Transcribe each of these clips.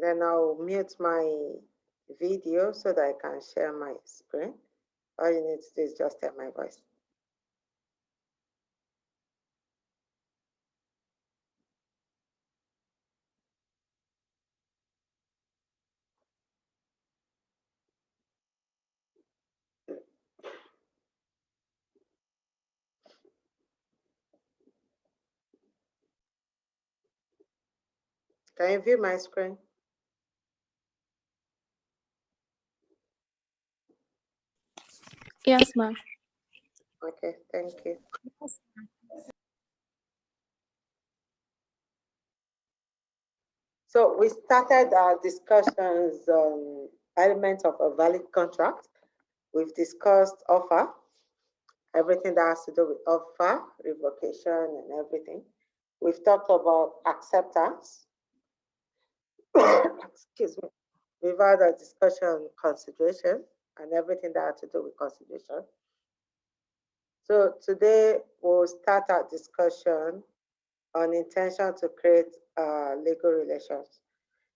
Then I'll mute my video so that I can share my screen. All you need to do is just hear my voice. Can you view my screen? Yes, ma'am. Okay, thank you. So we started our discussions on elements of a valid contract. We've discussed offer, everything that has to do with offer, revocation, and everything. We've talked about acceptance. Excuse me. We've had a discussion on consideration and everything that had to do with consideration. So today we'll start our discussion on intention to create legal relations.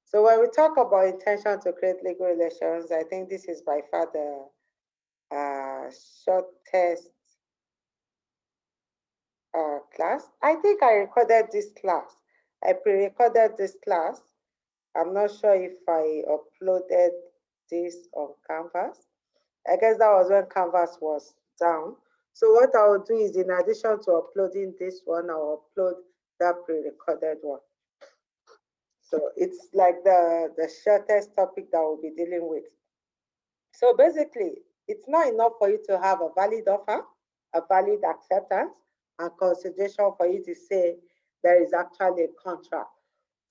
So when we talk about intention to create legal relations, I think this is by far the shortest class. I think I recorded this class. I pre-recorded this class. I'm not sure if I uploaded this on Canvas. I guess that was when Canvas was down. So what I will do is, in addition to uploading this one, I'll upload that pre-recorded one. So it's like the shortest topic that we'll be dealing with. So basically, it's not enough for you to have a valid offer, a valid acceptance, and consideration for you to say there is actually a contract.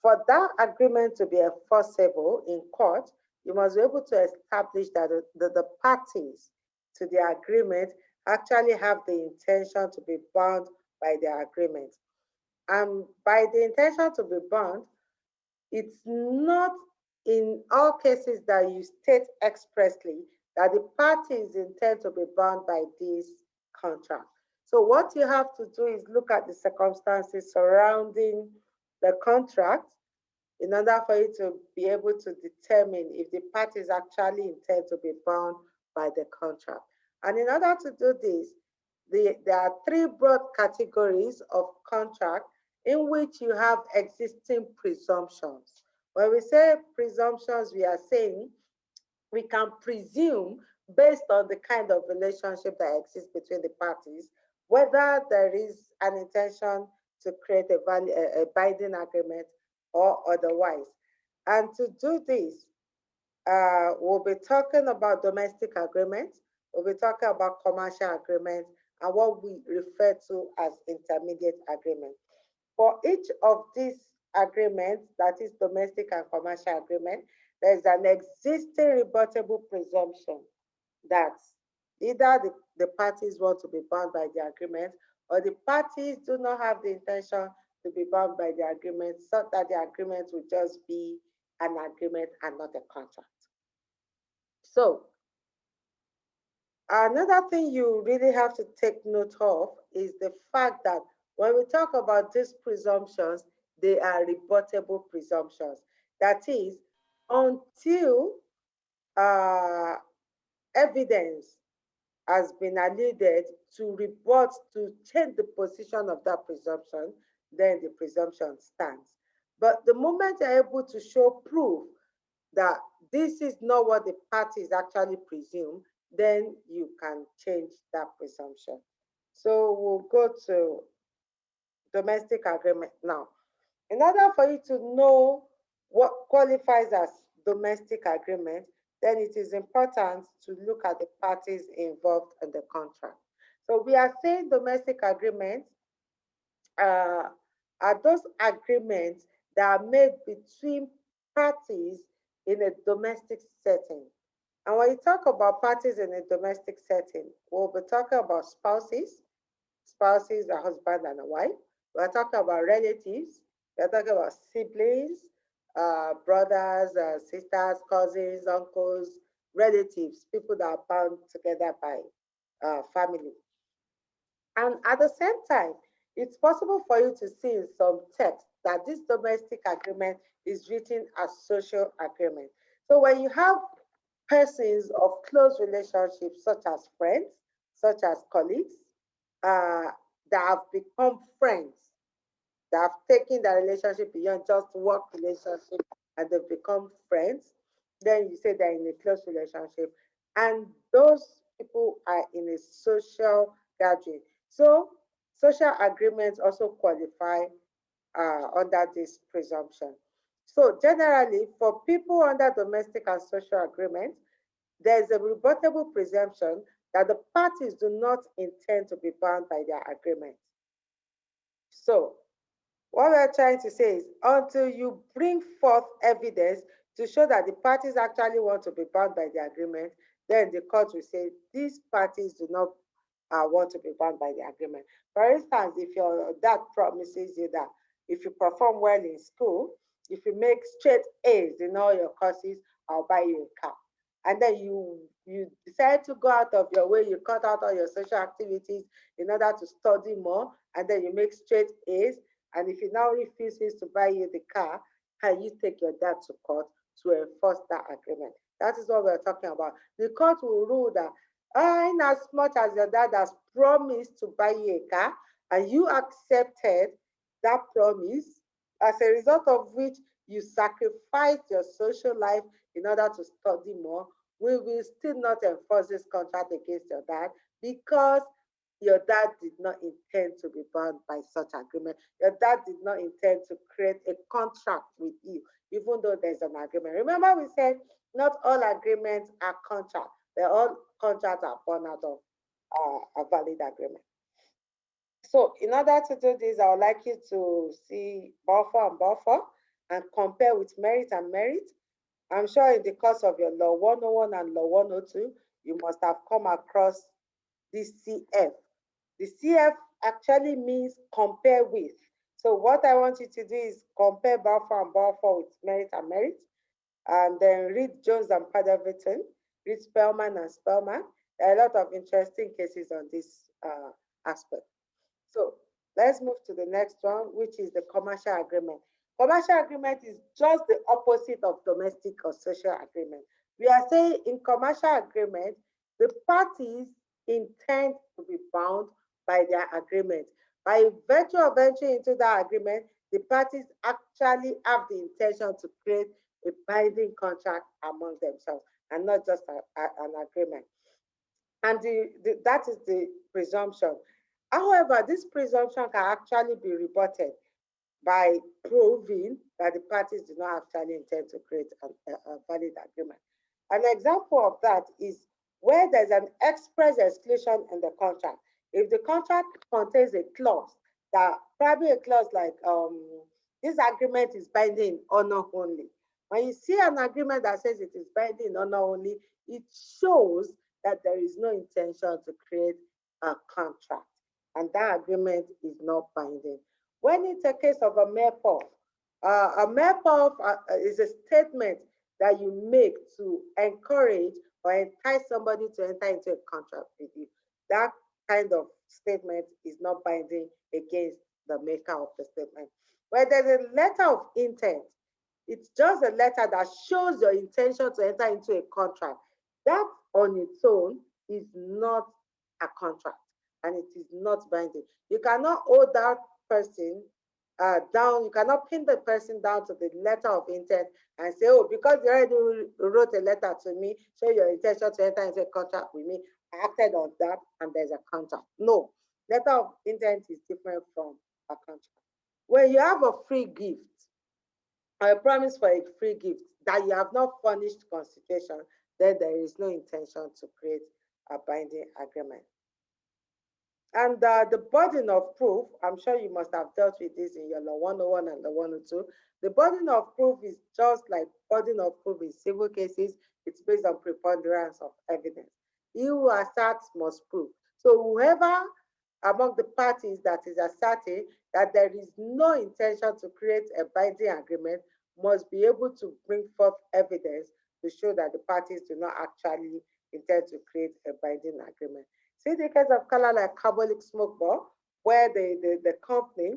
For that agreement to be enforceable in court, you must be able to establish that the parties to the agreement actually have the intention to be bound by the agreement. And by the intention to be bound, it's not in all cases that you state expressly that the parties intend to be bound by this contract. So what you have to do is look at the circumstances surrounding the contract in order for you to be able to determine if the parties actually intend to be bound by the contract. And in order to do this, there are three broad categories of contract in which you have existing presumptions. When we say presumptions, we are saying we can presume, based on the kind of relationship that exists between the parties, whether there is an intention to create a binding agreement or otherwise. And to do this, we'll be talking about domestic agreements, we'll be talking about commercial agreements, and what we refer to as intermediate agreements. For each of these agreements, that is domestic and commercial agreement, there is an existing rebuttable presumption that either the parties want to be bound by the agreement, or the parties do not have the intention to be bound by the agreement, so that the agreement will just be an agreement and not a contract. So another thing you really have to take note of is the fact that when we talk about these presumptions, they are rebuttable presumptions. That is, until evidence has been alluded to rebut, to change the position of that presumption, then the presumption stands. But the moment you're able to show proof that this is not what the parties actually presume, then you can change that presumption. So we'll go to domestic agreement now. In order for you to know what qualifies as domestic agreement, then it is important to look at the parties involved in the contract. So we are saying domestic agreements are those agreements that are made between parties in a domestic setting. And when you talk about parties in a domestic setting, we'll be talking about spouses. Spouses are husband and a wife. We're talking about relatives. We're talking about siblings, brothers, sisters, cousins, uncles, relatives, people that are bound together by family. And at the same time, it's possible for you to see in some text that this domestic agreement is written as social agreement. So when you have persons of close relationships, such as friends, such as colleagues, uh, that have become friends, that have taken their relationship beyond just work relationship and they've become friends, then you say they're in a close relationship. And those people are in a social gathering. So social agreements also qualify under this presumption. So generally, for people under domestic and social agreements, there is a rebuttable presumption that the parties do not intend to be bound by their agreement. So what we're trying to say is until you bring forth evidence to show that the parties actually want to be bound by the agreement, then the court will say these parties do not want to be bound by the agreement. For instance, if your dad promises you that if you perform well in school, if you make straight A's in all your courses, I'll buy you a car. And then you decide to go out of your way, you cut out all your social activities in order to study more, and then you make straight A's, and if he now refuses to buy you the car, can you take your dad to court to enforce that agreement? That is what we're talking about. The court will rule that in as much as your dad has promised to buy you a car and you accepted that promise, as a result of which you sacrificed your social life in order to study more, we will still not enforce this contract against your dad because your dad did not intend to be bound by such agreement. Your dad did not intend to create a contract with you, even though there's an agreement. Remember, we said not all agreements are contracts. They're all contracts are born out of a valid agreement. So in order to do this, I would like you to see buffer and buffer and compare with merit and merit. I'm sure in the course of your Law 101 and Law 102, you must have come across this CF. The CF actually means compare with. So what I want you to do is compare buffer and buffer with merit and merit, and then read Jones and Paddington, read Spellman and Spellman. There are a lot of interesting cases on this aspect. So let's move to the next one, which is the commercial agreement. Commercial agreement is just the opposite of domestic or social agreement. We are saying in commercial agreement, the parties intend to be bound by their agreement. By virtue of entering into that agreement, the parties actually have the intention to create a binding contract among themselves and not just an agreement. And that is the presumption. However, this presumption can actually be rebutted by proving that the parties do not actually intend to create a valid agreement. An example of that is where there's an express exclusion in the contract. If the contract contains a clause that probably a clause like this agreement is binding in honor only. When you see an agreement that says it is binding in honor only, it shows that there is no intention to create a contract, and that agreement is not binding. When it's a case of a MEPOF, a MEPOF is a statement that you make to encourage or entice somebody to enter into a contract with you. That kind of statement is not binding against the maker of the statement. Where there's a letter of intent, it's just a letter that shows your intention to enter into a contract. That on its own is not a contract and it is not binding. You cannot hold that person down, you cannot pin the person down to the letter of intent and say, oh, because you already wrote a letter to me, show your intention to enter into a contract with me, I acted on that and there's a contract. No, letter of intent is different from a contract. When you have a free gift, or a promise for a free gift that you have not furnished consideration, then there is no intention to create a binding agreement. And the burden of proof, I'm sure you must have dealt with this in your Law 101 and Law 102. The burden of proof is just like burden of proof in civil cases. It's based on preponderance of evidence. He who asserts must prove. So whoever among the parties that is asserting that there is no intention to create a binding agreement must be able to bring forth evidence to show that the parties do not actually intend to create a binding agreement. See the case of color like carbolic smoke ball, where the company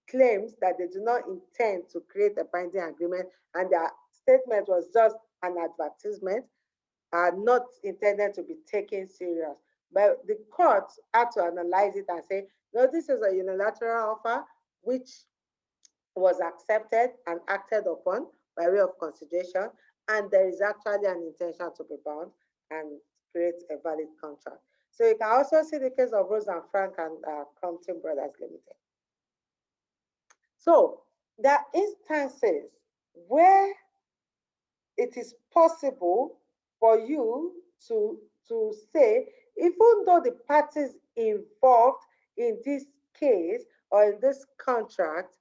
claims that they do not intend to create a binding agreement and their statement was just an advertisement, are not intended to be taken serious. But the court had to analyze it and say, no, this is a unilateral offer which was accepted and acted upon by way of consideration, and there is actually an intention to be bound and create a valid contract. So you can also see the case of Rose and Frank and Crompton Brothers Limited. So there are instances where it is possible for you to say, even though the parties involved in this case or in this contract,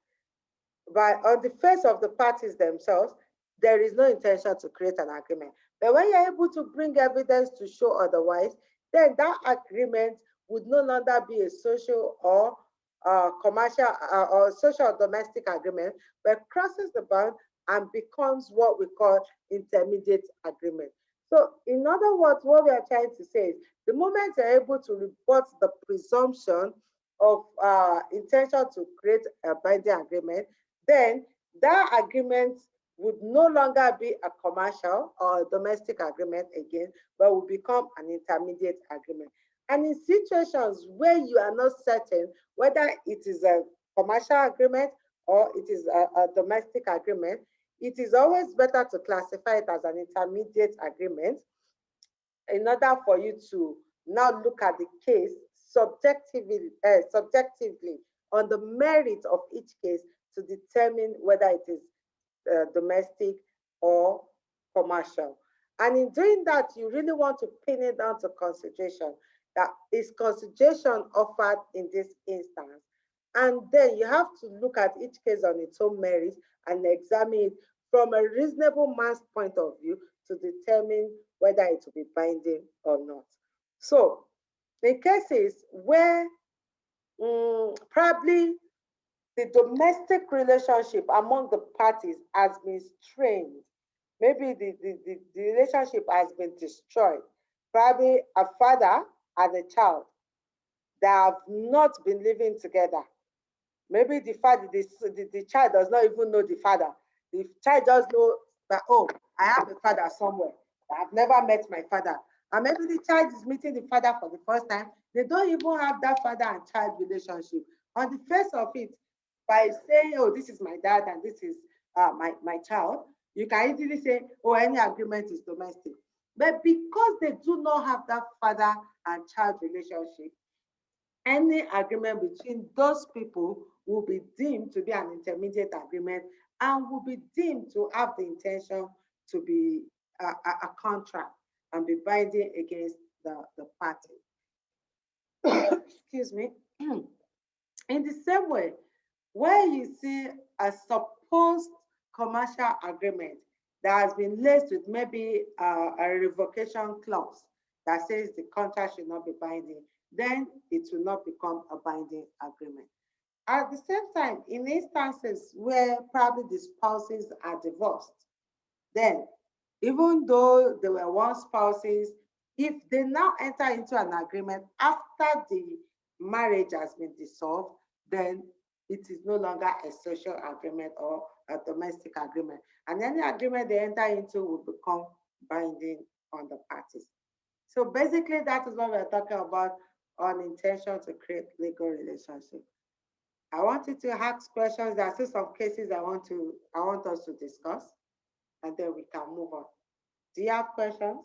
by on the face of the parties themselves, there is no intention to create an agreement. But when you're able to bring evidence to show otherwise, then that agreement would no longer be a social or commercial or social or domestic agreement, but crosses the bound and becomes what we call intermediate agreement. So, in other words, what we are trying to say is the moment you're able to report the presumption of intention to create a binding agreement, then that agreement would no longer be a commercial or a domestic agreement again, but will become an intermediate agreement. And in situations where you are not certain whether it is a commercial agreement or it is a domestic agreement, it is always better to classify it as an intermediate agreement in order for you to now look at the case subjectively on the merit of each case to determine whether it is domestic or commercial. And in doing that, you really want to pin it down to consideration. That is consideration offered in this instance. And then you have to look at each case on its own merit and examine it from a reasonable man's point of view to determine whether it will be binding or not. So, in cases where probably the domestic relationship among the parties has been strained, maybe the relationship has been destroyed, probably a father and a child that have not been living together. Maybe the child does not even know the father. The child just know that, oh, I have a father somewhere. I've never met my father. And maybe the child is meeting the father for the first time. They don't even have that father and child relationship. On the face of it, by saying, oh, this is my dad and this is my child, you can easily say, oh, any agreement is domestic. But because they do not have that father and child relationship, any agreement between those people will be deemed to be an intermediate agreement and will be deemed to have the intention to be a contract and be binding against the party. Excuse me. In the same way, where you see a supposed commercial agreement that has been laced with maybe a revocation clause that says the contract should not be binding, then it will not become a binding agreement. At the same time, in instances where probably the spouses are divorced, then even though they were once spouses, if they now enter into an agreement after the marriage has been dissolved, then it is no longer a social agreement or a domestic agreement. And any agreement they enter into will become binding on the parties. So basically, that is what we're talking about on intention to create legal relationship. I want you to ask questions. There are still some cases I want us to discuss, and then we can move on. Do you have questions?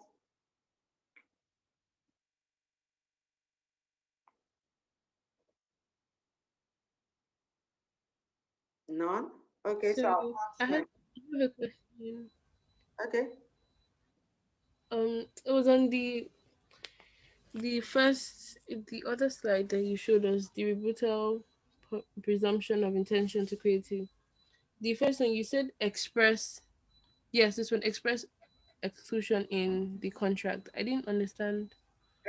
None? Okay, so I'll So ask my I have a question. okay. It was on the other slide that you showed us, the rebuttal presumption of intention to create it. The first one you said express. Yes, this one express exclusion in the contract. I didn't understand.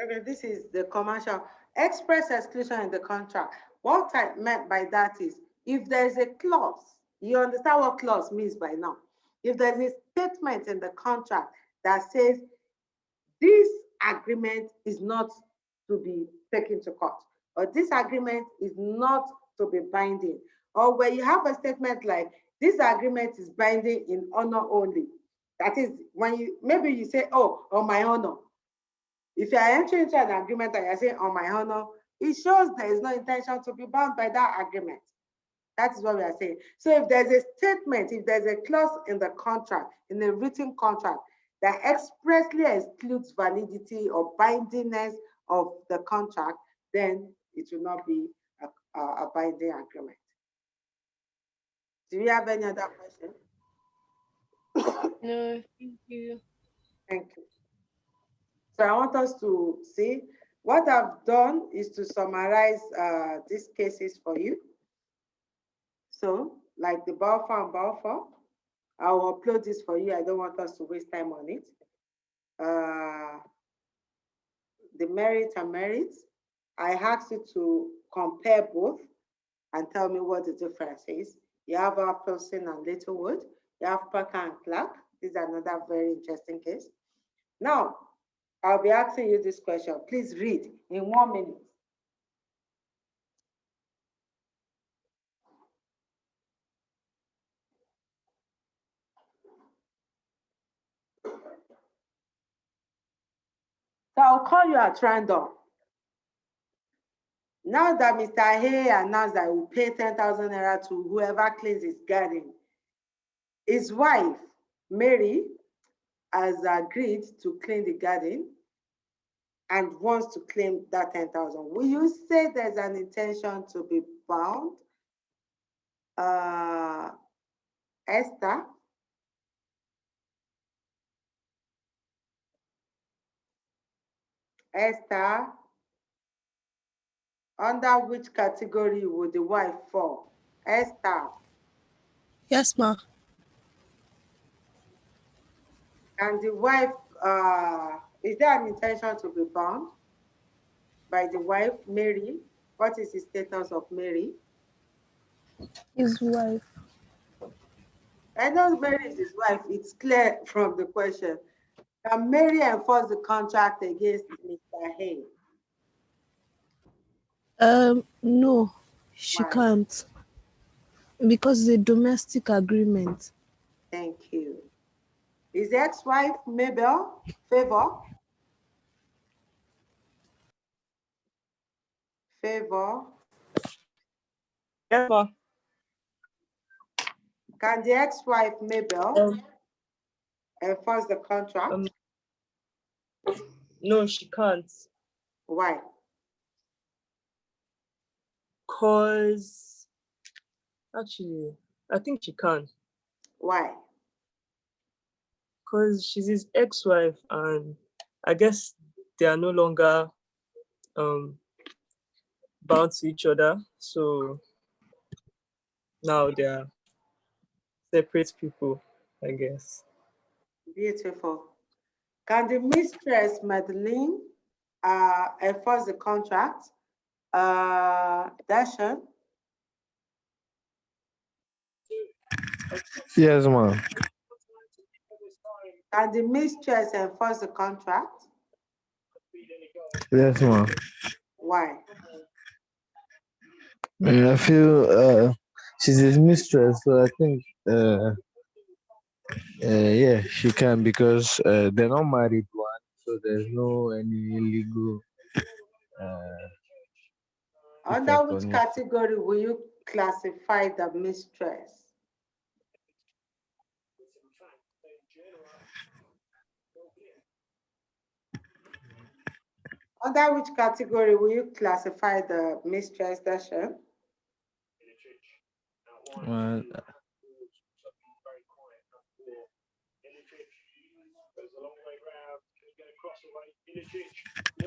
Okay, this is the commercial express exclusion in the contract. What I meant by that is if there is a clause, you understand what clause means by now. If there is a statement in the contract that says this agreement is not to be taken to court, or this agreement is not to be binding. Or where you have a statement like, this agreement is binding in honor only. That is, when you, maybe you say, oh, on my honor. If you are entering into an agreement and you're saying, on my honor, it shows there is no intention to be bound by that agreement. That is what we are saying. So if there's a statement, if there's a clause in the contract, in a written contract, that expressly excludes validity or bindingness of the contract, then it will not be a binding agreement. Do you have any other question? No, thank you. Thank you. So I want us to see, what I've done is to summarize these cases for you. So, like the Balfour and Balfour, I'll upload this for you. I don't want us to waste time on it. The merits and merits. I asked you to compare both and tell me what the difference is. You have Appleton and Littlewood. You have Parker and Clark. This is another very interesting case. Now, I'll be asking you this question. Please read in 1 minute. So I'll call you at random. Now that Mr. Hay announced that he will pay 10,000 naira to whoever cleans his garden, his wife, Mary, has agreed to clean the garden and wants to claim that 10,000. Will you say there's an intention to be bound? Esther? Esther, under which category would the wife fall? Esther. Yes, ma. And the wife, is there an intention to be bound by the wife, Mary? What is the status of Mary? His wife. I know Mary is his wife. It's clear from the question. Can Mary enforce the contract against Mr. Hay? No, she Why? can't. Because it's a domestic agreement. Thank you. His ex-wife, Mabel, Favor? Favor? Yes, ma. Can the ex-wife, Mabel, enforce the contract? No, she can't. Why? Cause actually, I think she can. Why? Cause she's his ex-wife, and I guess they are no longer bound to each other. So now they are separate people, I guess. Beautiful. Can the mistress, Madeline, enforce the contract? Dashan? Yes, ma'am. Can the mistress enforce the contract? Yes, ma'am. Why? I feel she's his mistress, so I think yeah, she can because they're not married one, so there's no any legal Under effect which on it. category will you classify the mistress? Under which category will you classify the mistress, Dashan? Uh,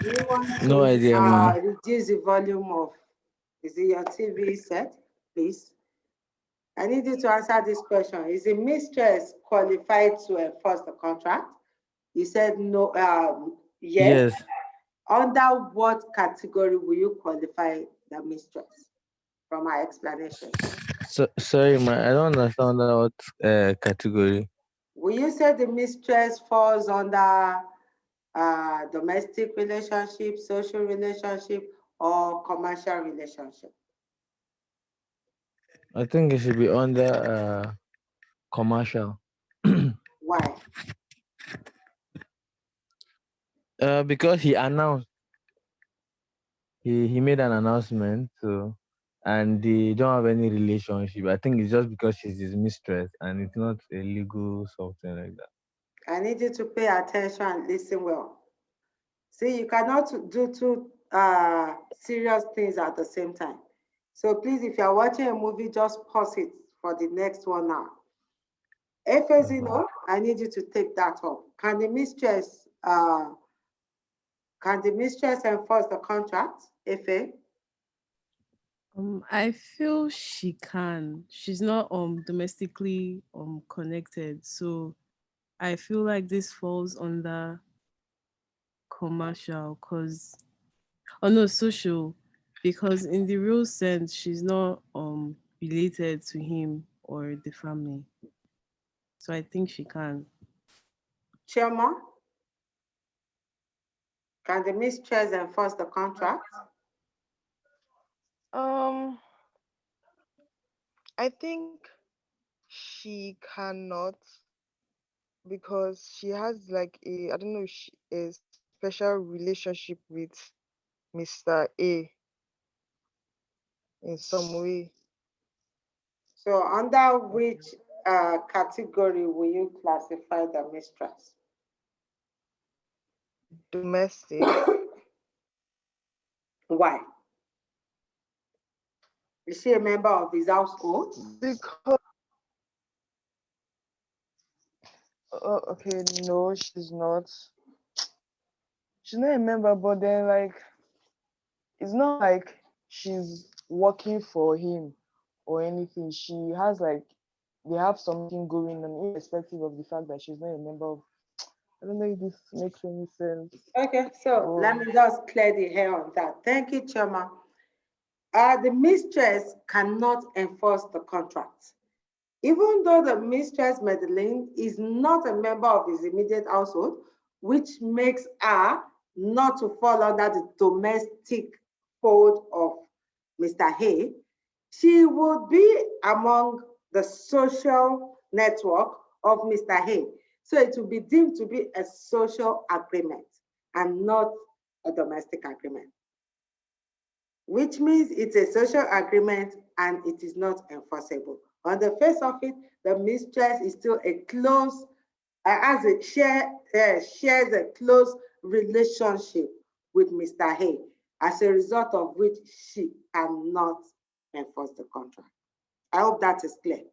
Do you want no to idea, ma'am. reduce the volume of, is it your TV set, please? I need you to answer this question. Is the mistress qualified to enforce the contract? You said no, yes. Yes. Under what category will you qualify the mistress from our explanation? So sorry, ma'am. I don't understand what category. Will you say the mistress falls under domestic relationship, social relationship, or commercial relationship? I think it should be under commercial. Why? Because he made an announcement, so and they don't have any relationship. I think it's just because she's his mistress and it's not a legal something like that. I need you to pay attention and listen well. See, you cannot do two serious things at the same time. So please, if you're watching a movie, just pause it for the next one now. Efezino, I need you to take that up. Can the mistress enforce the contract? Efe? I feel she can. She's not domestically connected, so I feel like this falls under commercial, social, because in the real sense she's not related to him or the family. So I think she can. Chioma? Can the mistress enforce the contract? I think she cannot because she has like I don't know, a special relationship with Mr. A in some way. So under which category will you classify the mistress? Domestic. Why? Is she a member of his household? Because okay, no, she's not. She's not a member, but then like it's not like she's working for him or anything. She has like they have something going on, irrespective of the fact that she's not a member of. I don't know if this makes any sense. Okay, so let me just clear the hair on that. Thank you, Choma. The mistress cannot enforce the contract. Even though the mistress, Madeline, is not a member of his immediate household, which makes her not to fall under the domestic fold of Mr. Hay, she would be among the social network of Mr. Hay. So it will be deemed to be a social agreement and not a domestic agreement, which means it's a social agreement and it is not enforceable. On the face of it, the mistress is still a close, shares a close relationship with Mr. Hay, as a result of which she cannot enforce the contract. I hope that is clear.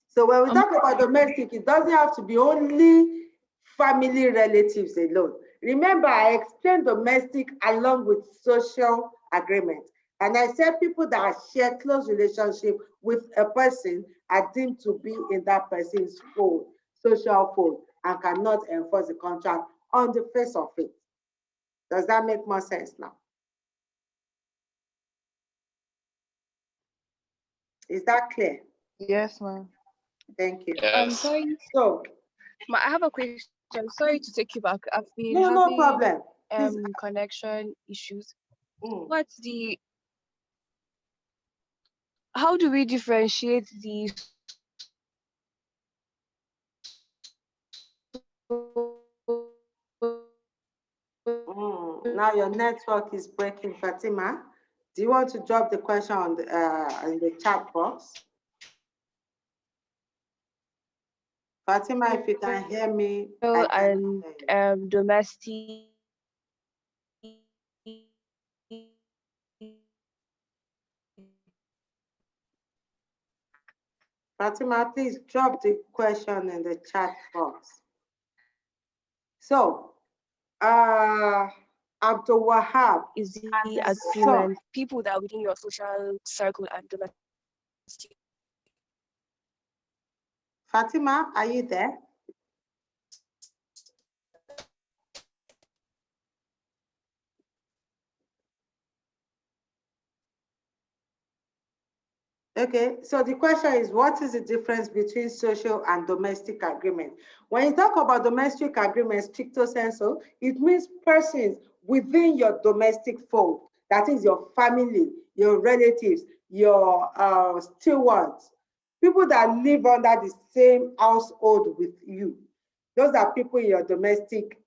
So when we talk about domestic, it doesn't have to be only family relatives alone. Remember, I explained domestic along with social agreement. And I said people that share close relationship with a person are deemed to be in that person's fold, social fold, and cannot enforce the contract on the face of it. Does that make more sense now? Is that clear? Yes, ma'am. Thank you. Yes. Sorry. So, I have a question. Sorry to take you back. I've been no having problem. connection issues. How do we differentiate the Now your network is breaking, Fatima. Do you want to drop the question on in the chat box? Fatima, if you can hear me, and domestic? Fatima, please drop the question in the chat box. So, Abdul Wahab is the agreement people that are within your social circle and domestic? Fatima, are you there? Okay, so the question is, what is the difference between social and domestic agreement? When you talk about domestic agreement, stricto sensu, it means persons within your domestic fold. That is your family, your relatives, your stewards, people that live under the same household with you. Those are people in your domestic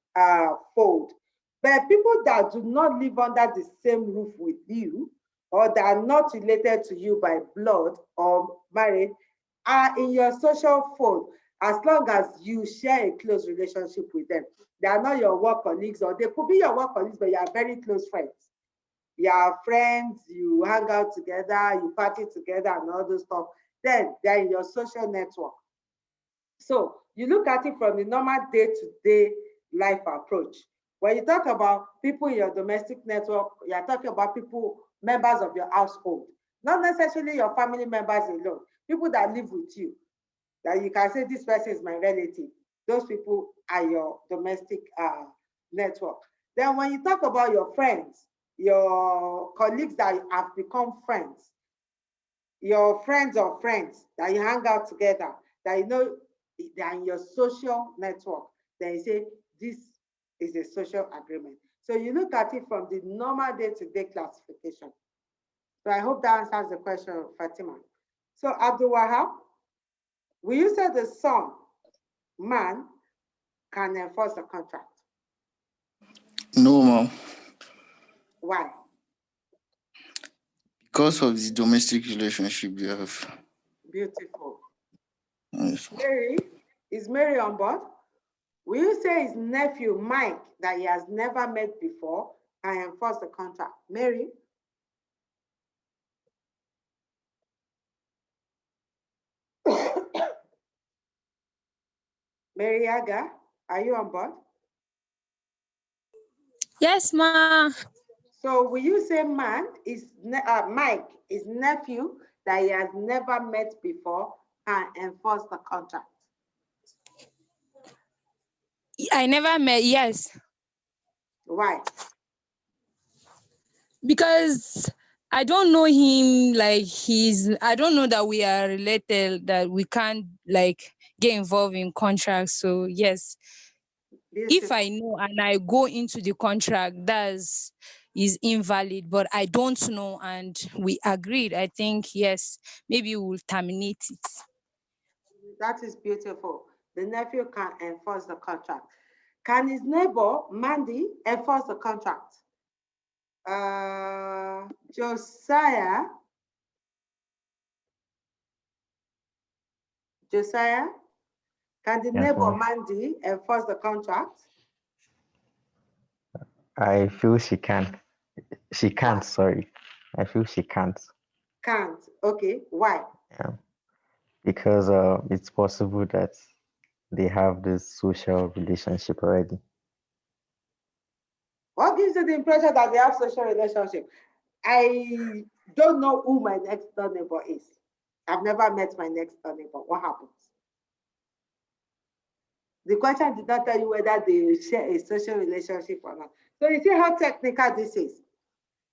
fold. But people that do not live under the same roof with you, or that are not related to you by blood or marriage, are in your social fold as long as you share a close relationship with them. They are not your work colleagues, or they could be your work colleagues, but you are very close friends. You are friends, you hang out together, you party together and all those stuff. Then they're in your social network. So you look at it from the normal day-to-day life approach. When you talk about people in your domestic network, you're talking about people, members of your household, not necessarily your family members alone, people that live with you, that you can say this person is my relative. Those people are your domestic network. Then when you talk about your friends, your colleagues that have become friends, your friends of friends that you hang out together, that you know they are in your social network, then you say this is a social agreement. So you look at it from the normal day-to-day classification. So I hope that answers the question, Fatima. So Abdul Wahab, will you say the son, man, can enforce the contract? No, ma'am. Why? Because of the domestic relationship they have. Beautiful. Yes. Mary, is Mary on board? Will you say his nephew, Mike, that he has never met before, can enforce the contract? Mary? Mary Aga, are you on board? Yes, ma. So will you say man is Mike, his nephew that he has never met before, can enforce the contract? I never met, yes. Why? Because I don't know him, like I don't know that we are related, that we can't like get involved in contracts. So yes, if I know and I go into the contract, that's is invalid, but I don't know and we agreed, I think yes, maybe we'll terminate it. That is beautiful. The nephew can enforce the contract. Can his neighbor, Mandy, enforce the contract? Josiah, can the Yes, neighbor, ma'am. Mandy, enforce the contract? I feel she can. She can't, Why? sorry. I feel she can't. Can't. Okay. Why? Yeah. Because it's possible that they have this social relationship already. What gives you the impression that they have social relationship? I don't know who my next door neighbor is. I've never met my next door neighbor. What happens? The question did not tell you whether they share a social relationship or not. So you see how technical this is.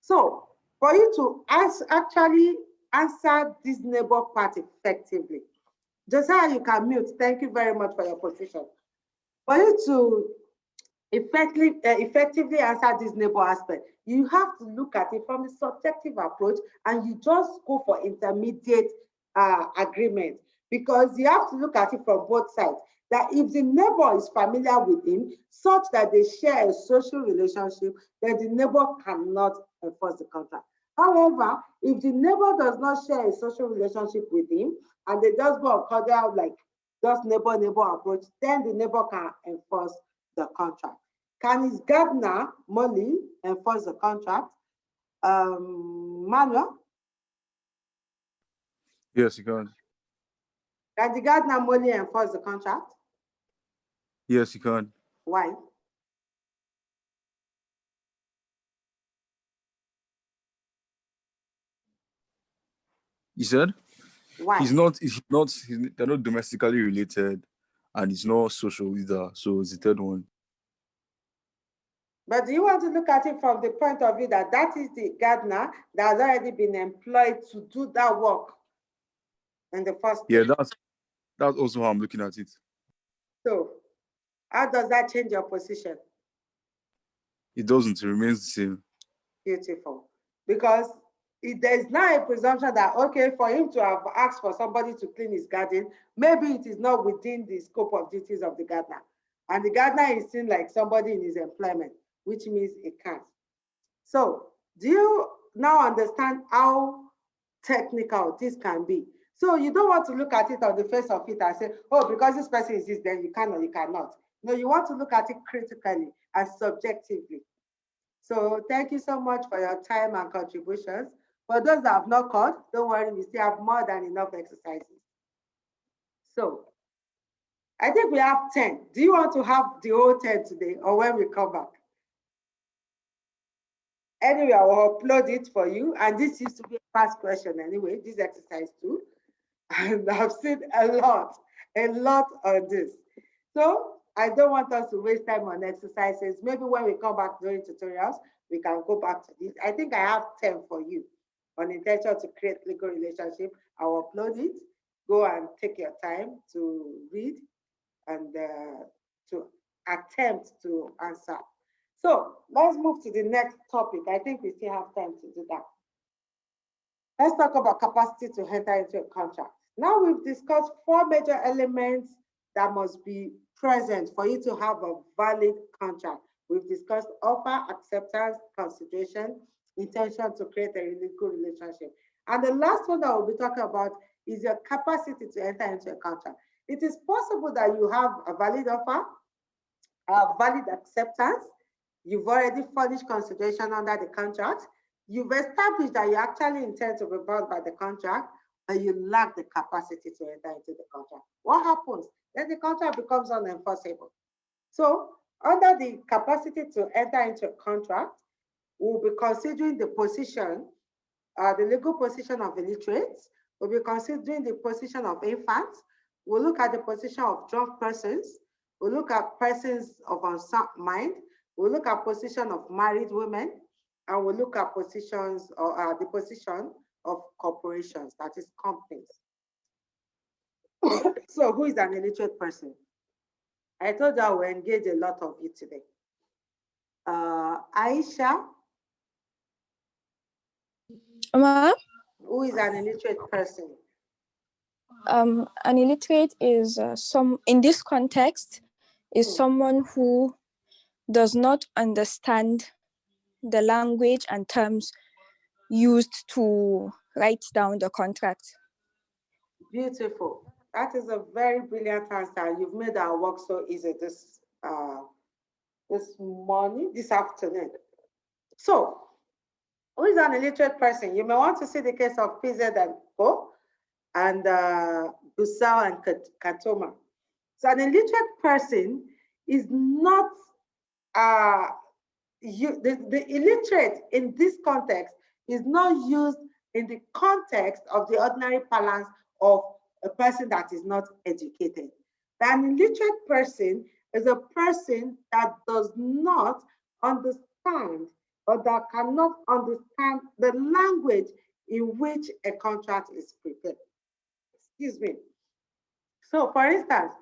So for you to actually answer this neighbor part effectively, Josiah, you can mute. Thank you very much for your position. For you to effectively answer this neighbor aspect, you have to look at it from a subjective approach and you just go for intermediate agreement, because you have to look at it from both sides. That if the neighbor is familiar with him such that they share a social relationship, then the neighbor cannot enforce the contract. However, if the neighbor does not share a social relationship with him and they just go and cordial like just neighbor approach, then the neighbor can enforce the contract. Can his gardener, Molly, enforce the contract? Manuel? Yes, you can. Can the gardener, Molly, enforce the contract? Yes, you can. Why? You said Why? they're not domestically related, and it's not social either. So it's the third one. But do you want to look at it from the point of view that that is the gardener that has already been employed to do that work in the first place? Yeah, that's also how I'm looking at it. So how does that change your position? It doesn't. It remains the same. Beautiful. because there's now a presumption that, okay, for him to have asked for somebody to clean his garden, maybe it is not within the scope of duties of the gardener. And the gardener is seen like somebody in his employment, which means it can't. So do you now understand how technical this can be? So you don't want to look at it on the face of it and say, oh, because this person is this, then you can or you cannot. No, you want to look at it critically and subjectively. So thank you so much for your time and contributions. For those that have not called, don't worry, we still have more than enough exercises. So I think we have 10. Do you want to have the whole 10 today or when we come back? Anyway, I will upload it for you. And this used to be a past question anyway, this exercise too. And I've seen a lot on this. So I don't want us to waste time on exercises. Maybe when we come back during tutorials, we can go back to this. I think I have 10 for you on intention to create legal relationship. I'll upload it. Go and take your time to read and to attempt to answer. So let's move to the next topic. I think we still have time to do that. Let's talk about capacity to enter into a contract. Now we've discussed 4 major elements that must be present for you to have a valid contract. We've discussed offer, acceptance, consideration, intention to create a really good relationship. And the last one that we'll be talking about is your capacity to enter into a contract. It is possible that you have a valid offer, a valid acceptance, you've already furnished consideration under the contract, you've established that you actually intend to be bound by the contract, but you lack the capacity to enter into the contract. What happens? Then the contract becomes unenforceable. So under the capacity to enter into a contract, we'll be considering the position, the legal position of illiterates. We'll be considering the position of infants. We'll look at the position of drunk persons. We'll look at persons of unsound mind. We'll look at position of married women. And we'll look at positions or the position of corporations, that is companies. So who is an illiterate person? I told you I will engage a lot of you today. Aisha. Who is an illiterate person? An illiterate is in this context, is someone who does not understand the language and terms used to write down the contract. Beautiful. That is a very brilliant answer. You've made our work so easy this morning, this afternoon. So, who is an illiterate person? You may want to see the case of PZ and Co. and Gusau and Katoma. So an illiterate person is not, the illiterate in this context is not used in the context of the ordinary parlance of a person that is not educated. An illiterate person is a person that does not understand or that cannot understand the language in which a contract is prepared. Excuse me. So for instance,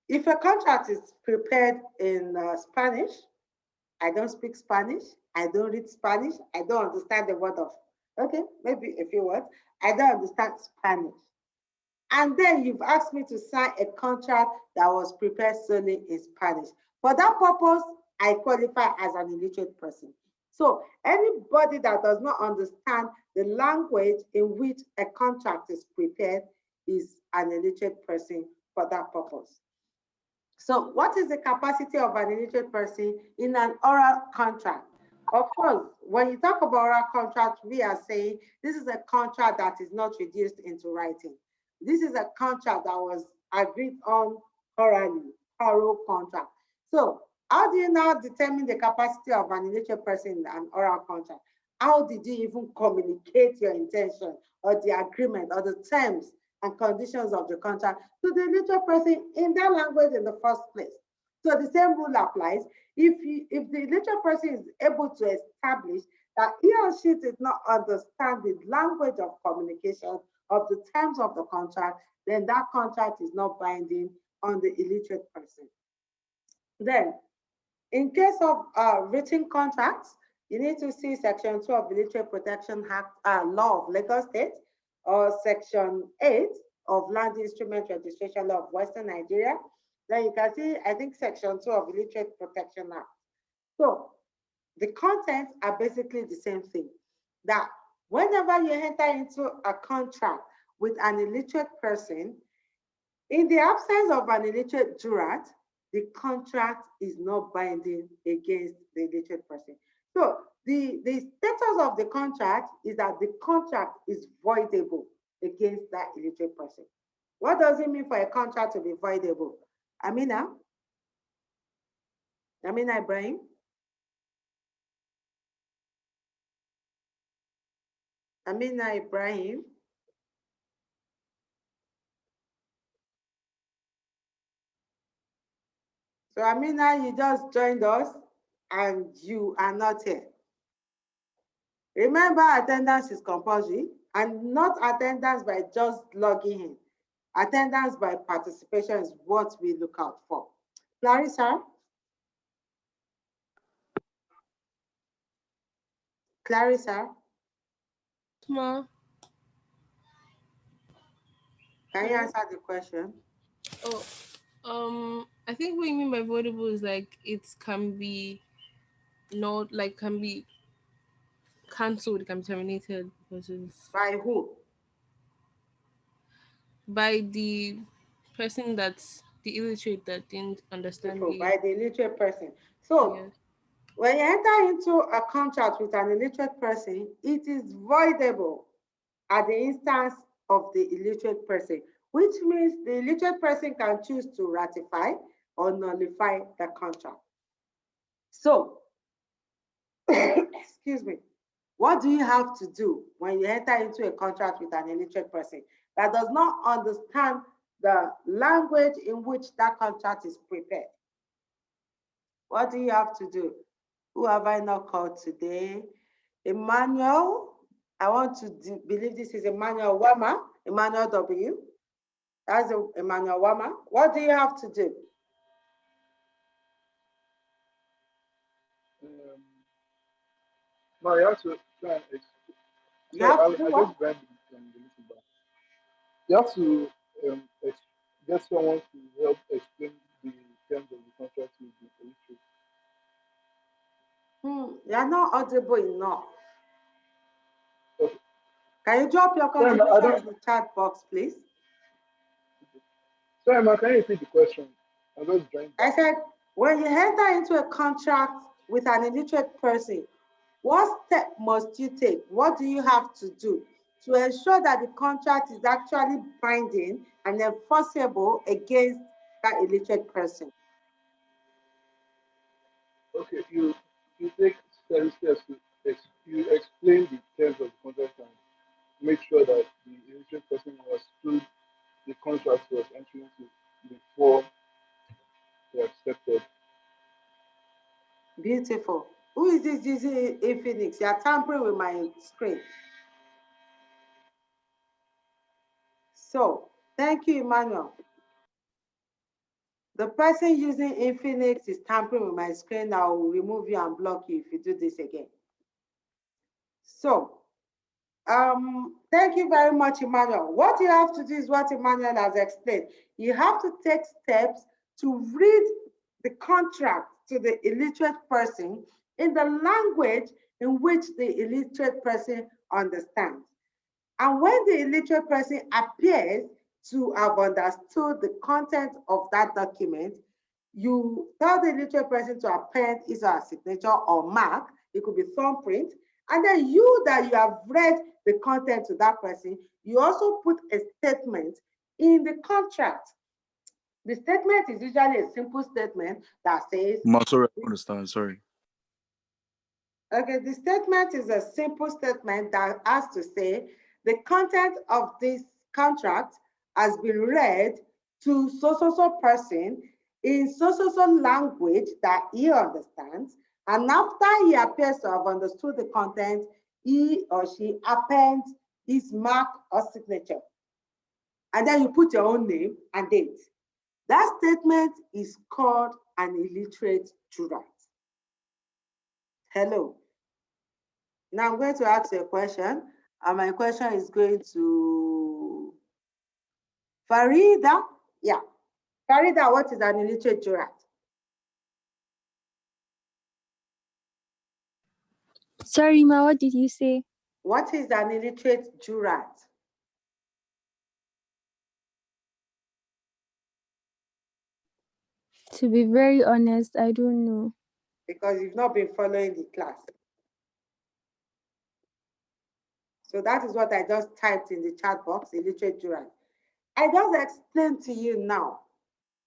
if a contract is prepared in Spanish, I don't speak Spanish, I don't read Spanish, I don't understand the word of, okay, maybe a few words, I don't understand Spanish. And then you've asked me to sign a contract that was prepared solely in Spanish. For that purpose, I qualify as an illiterate person. So anybody that does not understand the language in which a contract is prepared is an illiterate person for that purpose. So what is the capacity of an illiterate person in an oral contract? Of course, when you talk about oral contract, we are saying this is a contract that is not reduced into writing. This is a contract that was agreed on orally, oral contract. So how do you now determine the capacity of an illiterate person in an oral contract? How did you even communicate your intention or the agreement or the terms and conditions of the contract to the illiterate person in that language in the first place? So the same rule applies. If the illiterate person is able to establish that he or she did not understand the language of communication of the terms of the contract, then that contract is not binding on the illiterate person. Then, in case of written contracts, you need to see Section 2 of the Literary Protection Act, Law of Lagos State, or Section 8 of Land Instrument Registration Law of Western Nigeria. Then you can see, I think, Section 2 of the Literary Protection Act. So the contents are basically the same thing. That whenever you enter into a contract with an illiterate person, in the absence of an illiterate jurat, the contract is not binding against the illiterate person. So the status of the contract is that the contract is voidable against that illiterate person. What does it mean for a contract to be voidable? Amina Ibrahim? Amina Ibrahim? So Amina, you just joined us and you are not here. Remember, attendance is compulsory, and not attendance by just logging in. Attendance by participation is what we look out for. Clarissa? Clarissa? Ma. Can you answer the question? Oh, I think what you mean by voidable is like it can be not like can be cancelled, can be terminated because it's by who? By the person that's the illiterate that didn't understand the by the illiterate person. So yes. When you enter into a contract with an illiterate person, it is voidable at the instance of the illiterate person, which means the illiterate person can choose to ratify or nullify the contract. So, excuse me, what do you have to do when you enter into a contract with an illiterate person that does not understand the language in which that contract is prepared? What do you have to do? Who have I not called today? Emmanuel. I want to believe this is Emmanuel Wama, Emmanuel W. That's Emmanuel Wama. What do you have to do? No, you have to try and explain. You have to do what? You have to get someone to help explain the terms of the contract with the illiterate. You are not audible enough. Okay. Can you drop your contribution in the chat box, please? Sorry, ma, can you repeat the question? I said, when you enter into a contract with an illiterate person, what step must you take? What do you have to do to ensure that the contract is actually binding and enforceable against that illiterate person? Okay, you take steps to you explain the terms of the contract and make sure that the illiterate person understood the contract was entering into before they accepted. Beautiful. Who is this using Infinix? You are tampering with my screen. So, thank you, Emmanuel. The person using Infinix is tampering with my screen. I will remove you and block you if you do this again. So, thank you very much, Emmanuel. What you have to do is what Emmanuel has explained. You have to take steps to read the contract to the illiterate person in the language in which the illiterate person understands. And when the illiterate person appears to have understood the content of that document, you tell the illiterate person to append his or her signature or mark. It could be thumbprint. And then you that you have read the content to that person, you also put a statement in the contract. The statement is usually a simple statement that says... Sorry, I understand, sorry. Okay, the statement is a simple statement that has to say the content of this contract has been read to so-so-so person in so-so-so language that he understands. And after he appears to have understood the content, he or she appends his mark or signature. And then you put your own name and date. That statement is called an illiterate jurat. Hello. Now I'm going to ask you a question, and my question is going to Farida. Yeah. Farida, what is an illiterate jurat? Sorry, Ma, what did you say? What is an illiterate jurat? To be very honest, I don't know. Because you've not been following the class. So that is what I just typed in the chat box, illiterate jurat. I just explained to you now.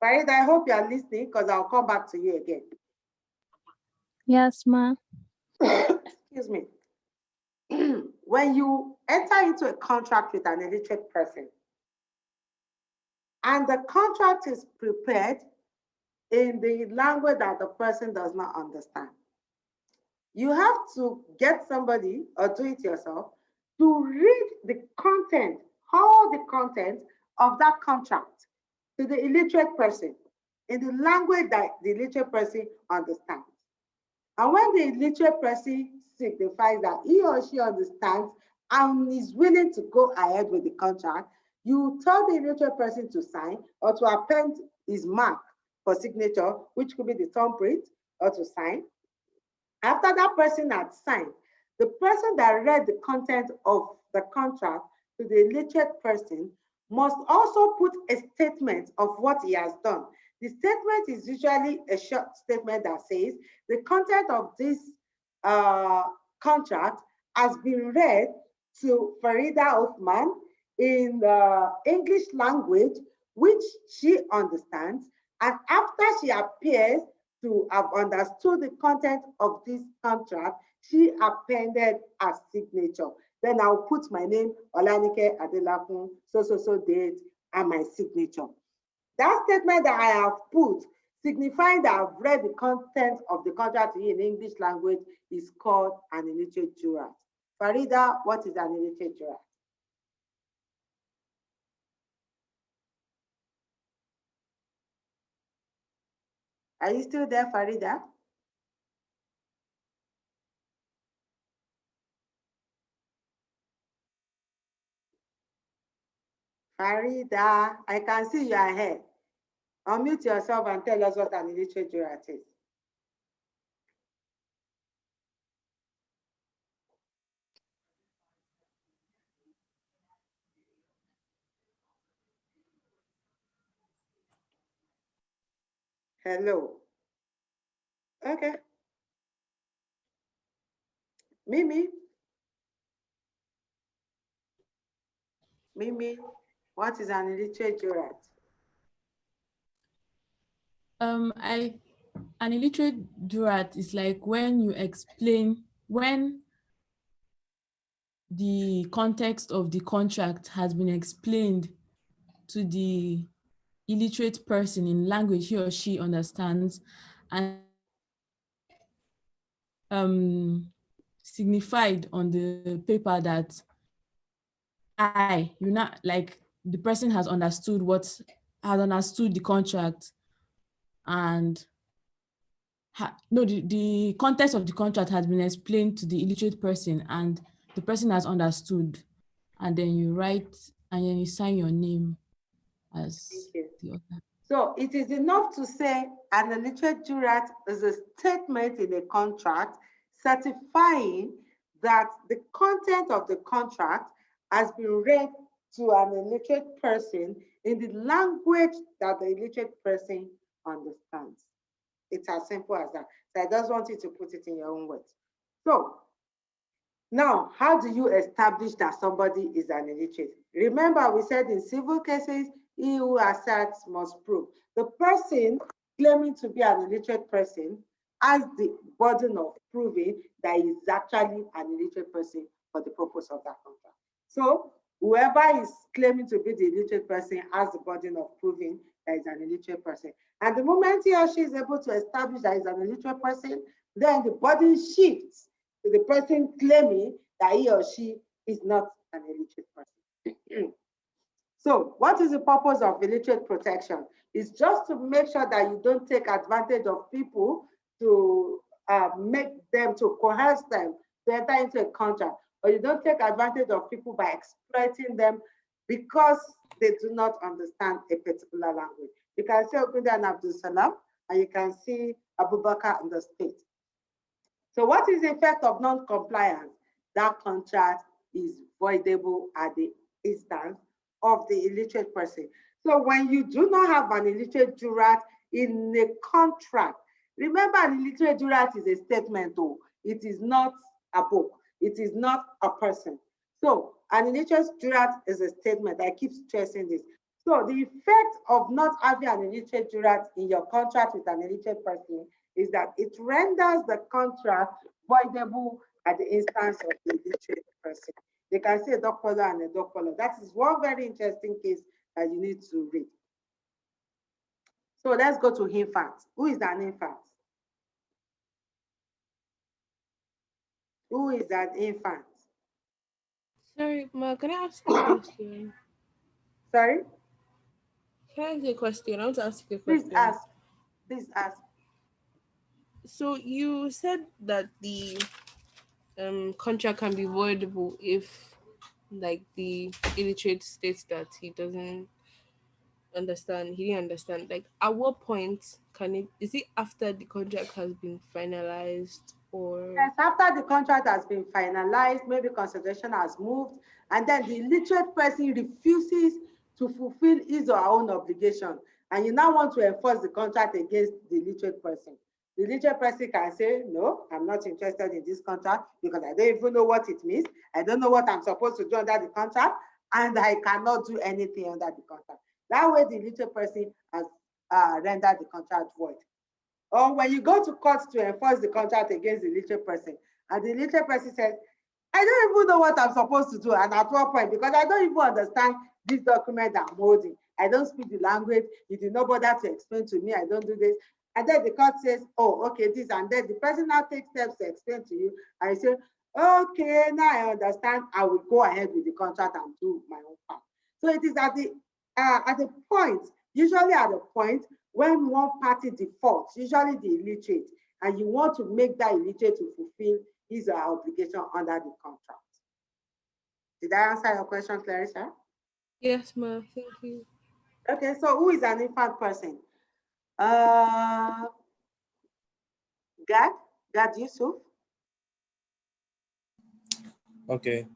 Farida, I hope you are listening because I'll come back to you again. Yes, Ma. Excuse me. When you enter into a contract with an illiterate person, and the contract is prepared in the language that the person does not understand, you have to get somebody or do it yourself to read the content, all the content of that contract to the illiterate person in the language that the illiterate person understands. And when the illiterate person signifies that he or she understands and is willing to go ahead with the contract, you tell the illiterate person to sign or to append his mark for signature, which could be the thumbprint, or to sign. After that person had signed, the person that read the content of the contract to the illiterate person must also put a statement of what he has done. The statement is usually a short statement that says the content of this contract has been read to Farida Othman in the English language, which she understands, and after she appears to have understood the content of this contract, she appended a signature. Then I'll put my name, Olanike Adelakun, so date, and my signature. That statement that I have put, signifying that I've read the content of the contract in English language, is called an illiterate jurat. Farida, what is an illiterate jurat? Are you still there, Farida? Farida, I can see you are here. Unmute yourself and tell us what an illiterate jurat is. Hello. Okay. Mimi. Mimi, what is an illiterate jurat? An illiterate jurat is like when you explain, when the context of the contract has been explained to the illiterate person in language he or she understands, and signified on the paper that you're not, like, the person has understood the contract, and the context of the contract has been explained to the illiterate person and the person has understood, and then you write and then you sign your name as the author. So it is enough to say an illiterate jurat is a statement in a contract certifying that the content of the contract has been read to an illiterate person in the language that the illiterate person understands. It's as simple as that. So I just want you to put it in your own words. So now, how do you establish that somebody is an illiterate? Remember, we said in civil cases, he who asserts must prove. The person claiming to be an illiterate person has the burden of proving that he is actually an illiterate person for the purpose of that contract. So whoever is claiming to be the illiterate person has the burden of proving that he's an illiterate person. And the moment he or she is able to establish that he's an illiterate person, then the burden shifts to the person claiming that he or she is not an illiterate person. So what is the purpose of illiterate protection? It's just to make sure that you don't take advantage of people to make them, to coerce them to enter into a contract, or you don't take advantage of people by exploiting them because they do not understand a particular language. You can see Ogunde and Abdul Salam, and you can see Abubakar in the state. So what is the effect of non-compliance? That contract is voidable at the instance of the illiterate person. So when you do not have an illiterate jurat in a contract, remember an illiterate jurat is a statement, though. It is not a book. It is not a person. So an illiterate jurat is a statement. I keep stressing this. So the effect of not having an illiterate jurat in your contract with an illiterate person is that it renders the contract voidable at the instance of the illiterate person. You can see a dog collar and a dog collar. That is one very interesting case that you need to read. So let's go to infant. Who is an infant? Who is an infant? Sorry, Ma, can I ask you a question? Sorry? Can I ask you a question? I want to ask you a Please question. ask. Please ask. So you said that the contract can be voidable if, like, the illiterate states that he didn't understand. Like, at what point can it? Is it after the contract has been finalized, or? Yes, after the contract has been finalized, maybe consideration has moved, and then the illiterate person refuses to fulfill his or her own obligation, and you now want to enforce the contract against the illiterate person. The illiterate person can say, no, I'm not interested in this contract because I don't even know what it means. I don't know what I'm supposed to do under the contract, and I cannot do anything under the contract. That way, the illiterate person has rendered the contract void. Or when you go to court to enforce the contract against the illiterate person, and the illiterate person says, I don't even know what I'm supposed to do, and at what point, because I don't even understand this document I'm holding. I don't speak the language. You did not bother to explain to me. I don't do this. And then the court says, oh, okay, this, and then the person now takes steps to explain to you. I say, okay, now I understand. I will go ahead with the contract and do my own part. So it is at the point, usually at the point when one party defaults, usually the illiterate, and you want to make that illiterate to fulfill his or her obligation under the contract. Did I answer your question, Clarissa? Yes, ma'am. Thank you. Okay, so who is an infant person? Gad Yusuf? Okay.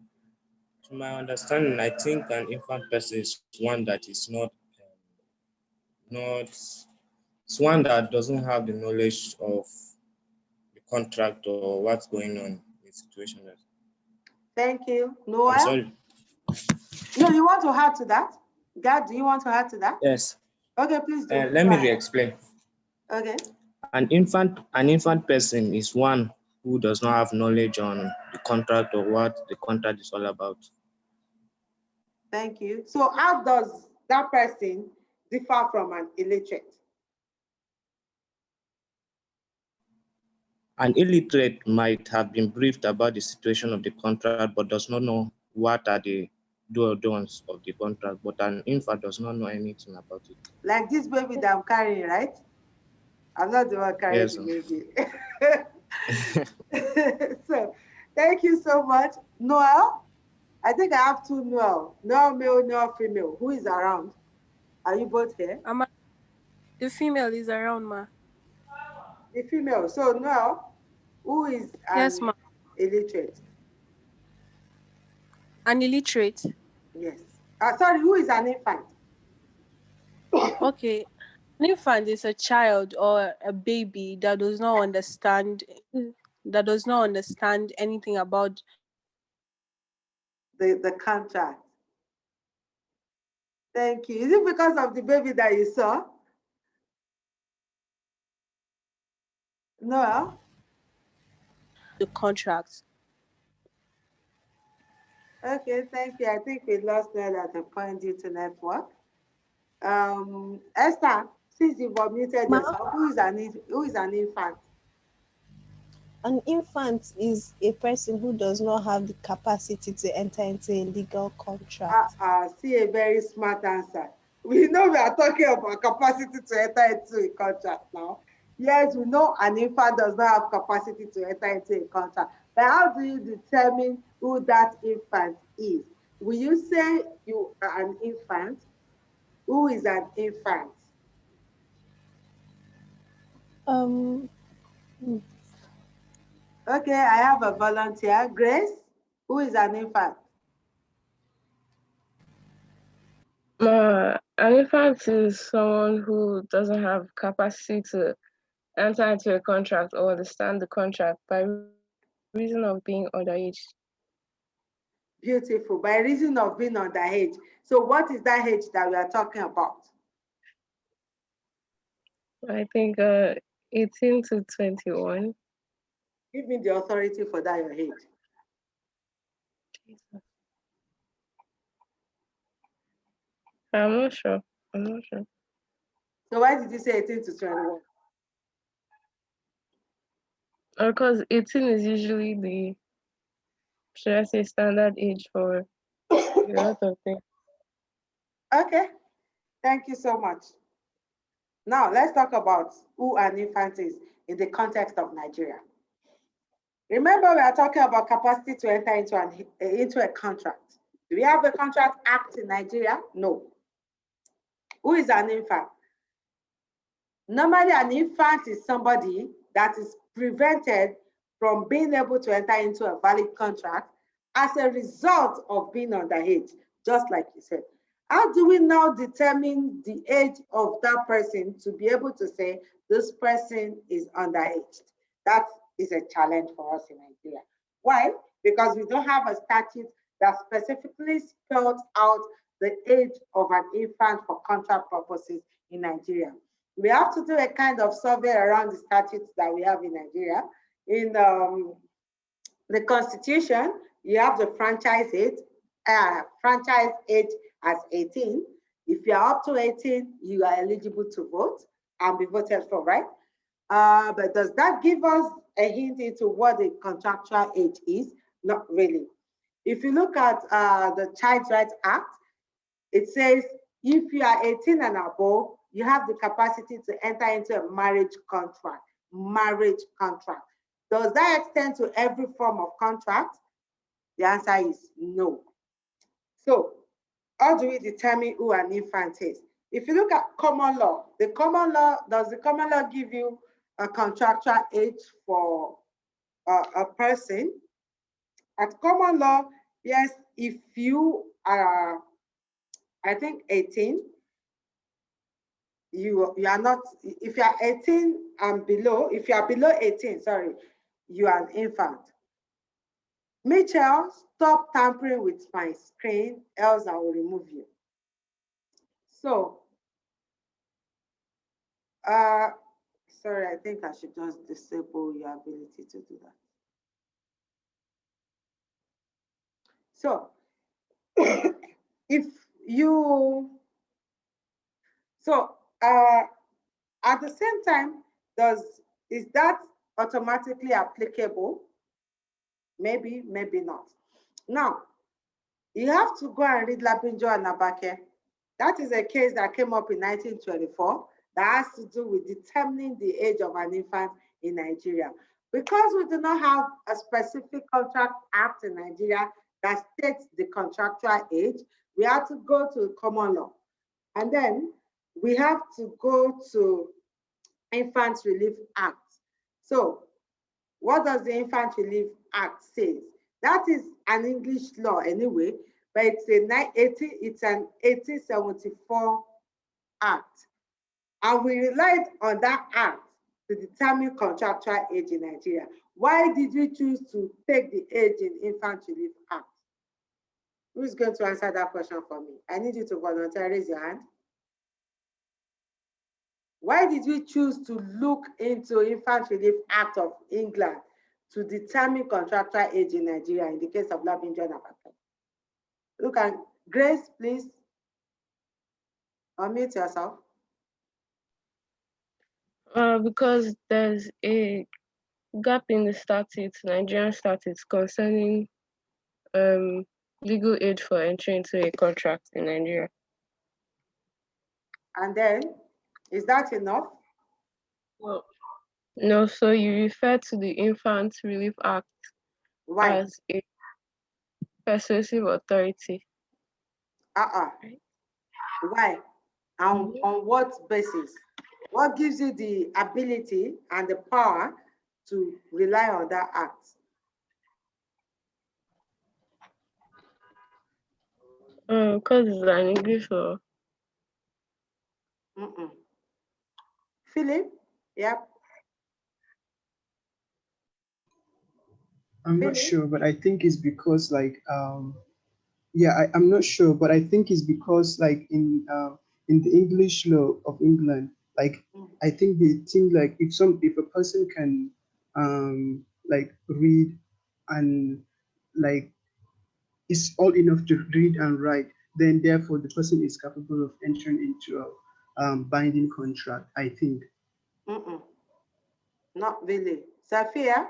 To my understanding, I think an infant person is one that is it's one that doesn't have the knowledge of the contract or what's going on in the situation. Thank you. Noah? I'm sorry. No, you want to add to that? Gad, do you want to add to that? Yes. Okay, please do. Let me re-explain. Okay. An infant person is one who does not have knowledge on the contract or what the contract is all about. Thank you. So how does that person differ from an illiterate? An illiterate might have been briefed about the situation of the contract but does not know what are the do or don'ts of the contract, but an infant does not know anything about it. Like this baby that I'm carrying, right? I'm not the one carrying the baby. So thank you so much. Noel? I think I have two Noel. Noel male, Noel female. Who is around? Are you both here? The female is around, ma. The female. So Noel, who is Yes, ma. illiterate? An illiterate? Yes. Sorry, who is an infant? Okay. An infant is a child or a baby that does not understand anything about the contract. Thank you. Is it because of the baby that you saw? No. the contract. Okay, thank you. I think we lost that at the point due to network. Esther, since you've unmuted yourself, who is an infant? An infant is a person who does not have the capacity to enter into a legal contract. See a very smart answer. We know we are talking about capacity to enter into a contract now. Yes, we know an infant does not have capacity to enter into a contract. But how do you determine who that infant is? Will you say you are an infant? Who is an infant? Um, Okay, I have a volunteer. Grace, who is an infant? An infant is someone who doesn't have capacity to enter into a contract or understand the contract by reason of being underage. Beautiful. By reason of being underage. So what is that age that we are talking about? I think 18 to 21. Give me the authority for that, your age. I'm not sure. I'm not sure. So why did you say 18 to 21? Because 18 is usually the, should I say, standard age for a lot of things. Okay, thank you so much. Now let's talk about who an infant is in the context of Nigeria. Remember, we are talking about capacity to enter into a contract. Do we have a contract act in Nigeria? No. Who is an infant? Normally, an infant is somebody that is prevented from being able to enter into a valid contract as a result of being underage, just like you said. How do we now determine the age of that person to be able to say this person is underage? That is a challenge for us in Nigeria. Why? Because we don't have a statute that specifically spells out the age of an infant for contract purposes in Nigeria. We have to do a kind of survey around the statutes that we have in Nigeria. In the Constitution, you have the franchise age as 18. If you are up to 18, you are eligible to vote and be voted for, right? But does that give us a hint into what the contractual age is? Not really. If you look at the Child Rights Act, it says if you are 18 and above, you have the capacity to enter into a marriage contract. Marriage contract. Does that extend to every form of contract? The answer is no. So, how do we determine who an infant is? If you look at common law, does the common law give you a contractual age for a person? At common law, yes, if you are, I think 18, you are not, if you are 18 and below, if you are below 18, sorry, you are an infant. Mitchell, stop tampering with my screen, else I will remove you. So, sorry, I think I should just disable your ability to do that. So, if you, so at the same time, is that automatically applicable? Maybe, maybe not. Now, you have to go and read Lapinjo and Nabake. That is a case that came up in 1924 that has to do with determining the age of an infant in Nigeria. Because we do not have a specific contract act in Nigeria that states the contractual age, we have to go to common law. And then we have to go to Infant Relief Act. So what does the Infant Relief Act say? That is an English law anyway, but it's an 1874 act. And we relied on that act to determine contractual age in Nigeria. Why did we choose to take the age in Infant Relief Act? Who is going to answer that question for me? I need you to volunteer, raise your hand. Why did we choose to look into Infant Relief Act of England to determine contractual age in Nigeria in the case of Lapinjo and Nabake? Look at Grace, please. Unmute yourself. Because there's a gap in the statutes, Nigerian statutes, concerning legal age for entry into a contract in Nigeria. And then, is that enough? No, so you refer to the Infant Relief Act Why? as a persuasive authority. Why? On what basis? What gives you the ability and the power to rely on that act? Because it's an English law. Philip? Yep. I'm not sure, but I think it's because I'm not sure, but I think it's because in the English law of England, I think they think if a person can read and is old enough to read and write, then therefore the person is capable of entering into a binding contract, I think. Not really. Safia?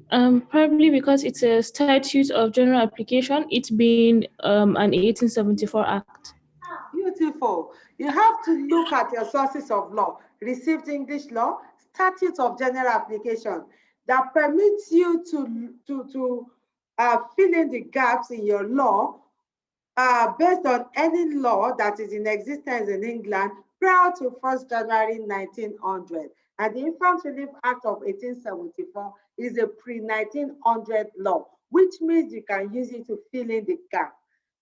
Probably because it's a statute of general application, it being an 1874 act. Beautiful. You have to look at your sources of law. Received English law, statute of general application that permits you to fill in the gaps in your law based on any law that is in existence in England prior to 1st January 1900. And the Infant Relief Act of 1874 is a pre-1900 law, which means you can use it to fill in the gap.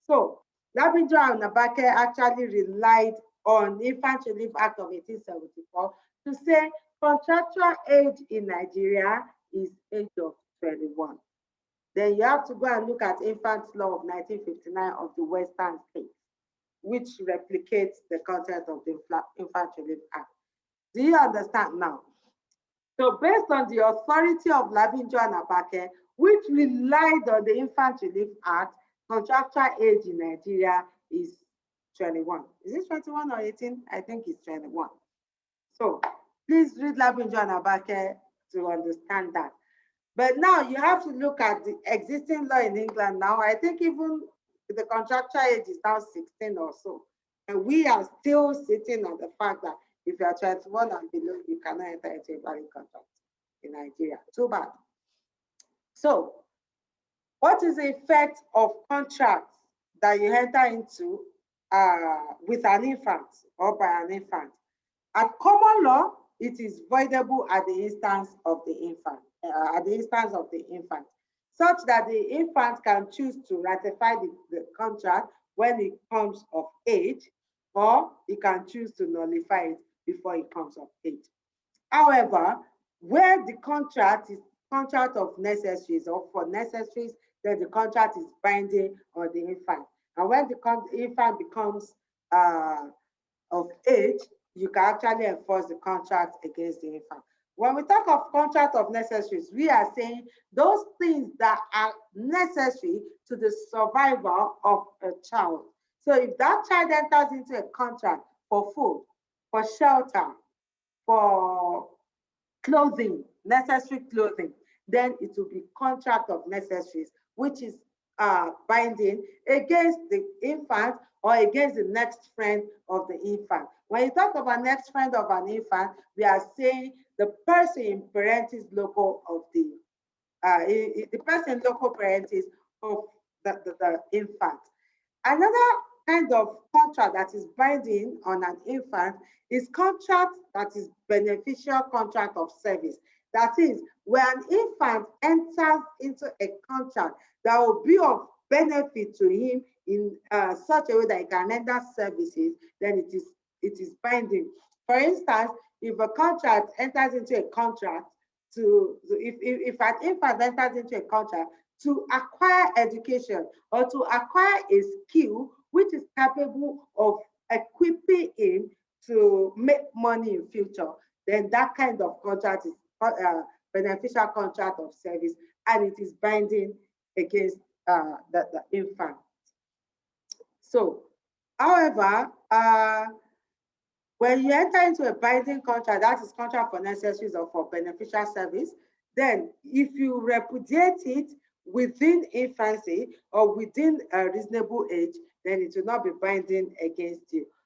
So Labinjo and Nabake actually relied on the Infant Relief Act of 1874 to say contractual age in Nigeria is age of 21. Then you have to go and look at Infant Law of 1959 of the Western states, which replicates the content of the Infant Relief Act. Do you understand now? So based on the authority of Labinjo and Nabake, which relied on the Infant Relief Act, contractual age in Nigeria is 21. Is it 21 or 18? I think it's 21. So please read Labinjo and Nabake to understand that. But now you have to look at the existing law in England now. I think even the contractual age is now 16 or so. And we are still sitting on the fact that if you are 21 and below, you cannot enter into a valid contract in Nigeria. Too bad. So what is the effect of contracts that you enter into with an infant or by an infant? At common law, it is voidable at the instance of the infant, such that the infant can choose to ratify the contract when it comes of age, or he can choose to nullify it before it comes of age. However, where the contract is contract of necessaries or for necessaries, then the contract is binding on the infant. And when the infant becomes of age, you can actually enforce the contract against the infant. When we talk of contract of necessaries, we are saying those things that are necessary to the survival of a child. So if that child enters into a contract for food, for shelter, for clothing, necessary clothing, then it will be contract of necessaries, which is binding against the infant or against the next friend of the infant. When you talk about next friend of an infant, we are saying the person in parentis loco of the person loco parentis of the infant. Another kind of contract that is binding on an infant is contract that is beneficial contract of service. That is, when an infant enters into a contract that will be of benefit to him in such a way that he can render services, then it is binding. For instance, if a contract enters into a contract if an infant enters into a contract to acquire education or to acquire a skill which is capable of equipping him to make money in future, then that kind of contract is beneficial contract of service, and it is binding against the infant. So, however, when you enter into a binding contract, that is contract for necessaries or for beneficial service, then if you repudiate it within infancy or within a reasonable age, then it will not be binding against you.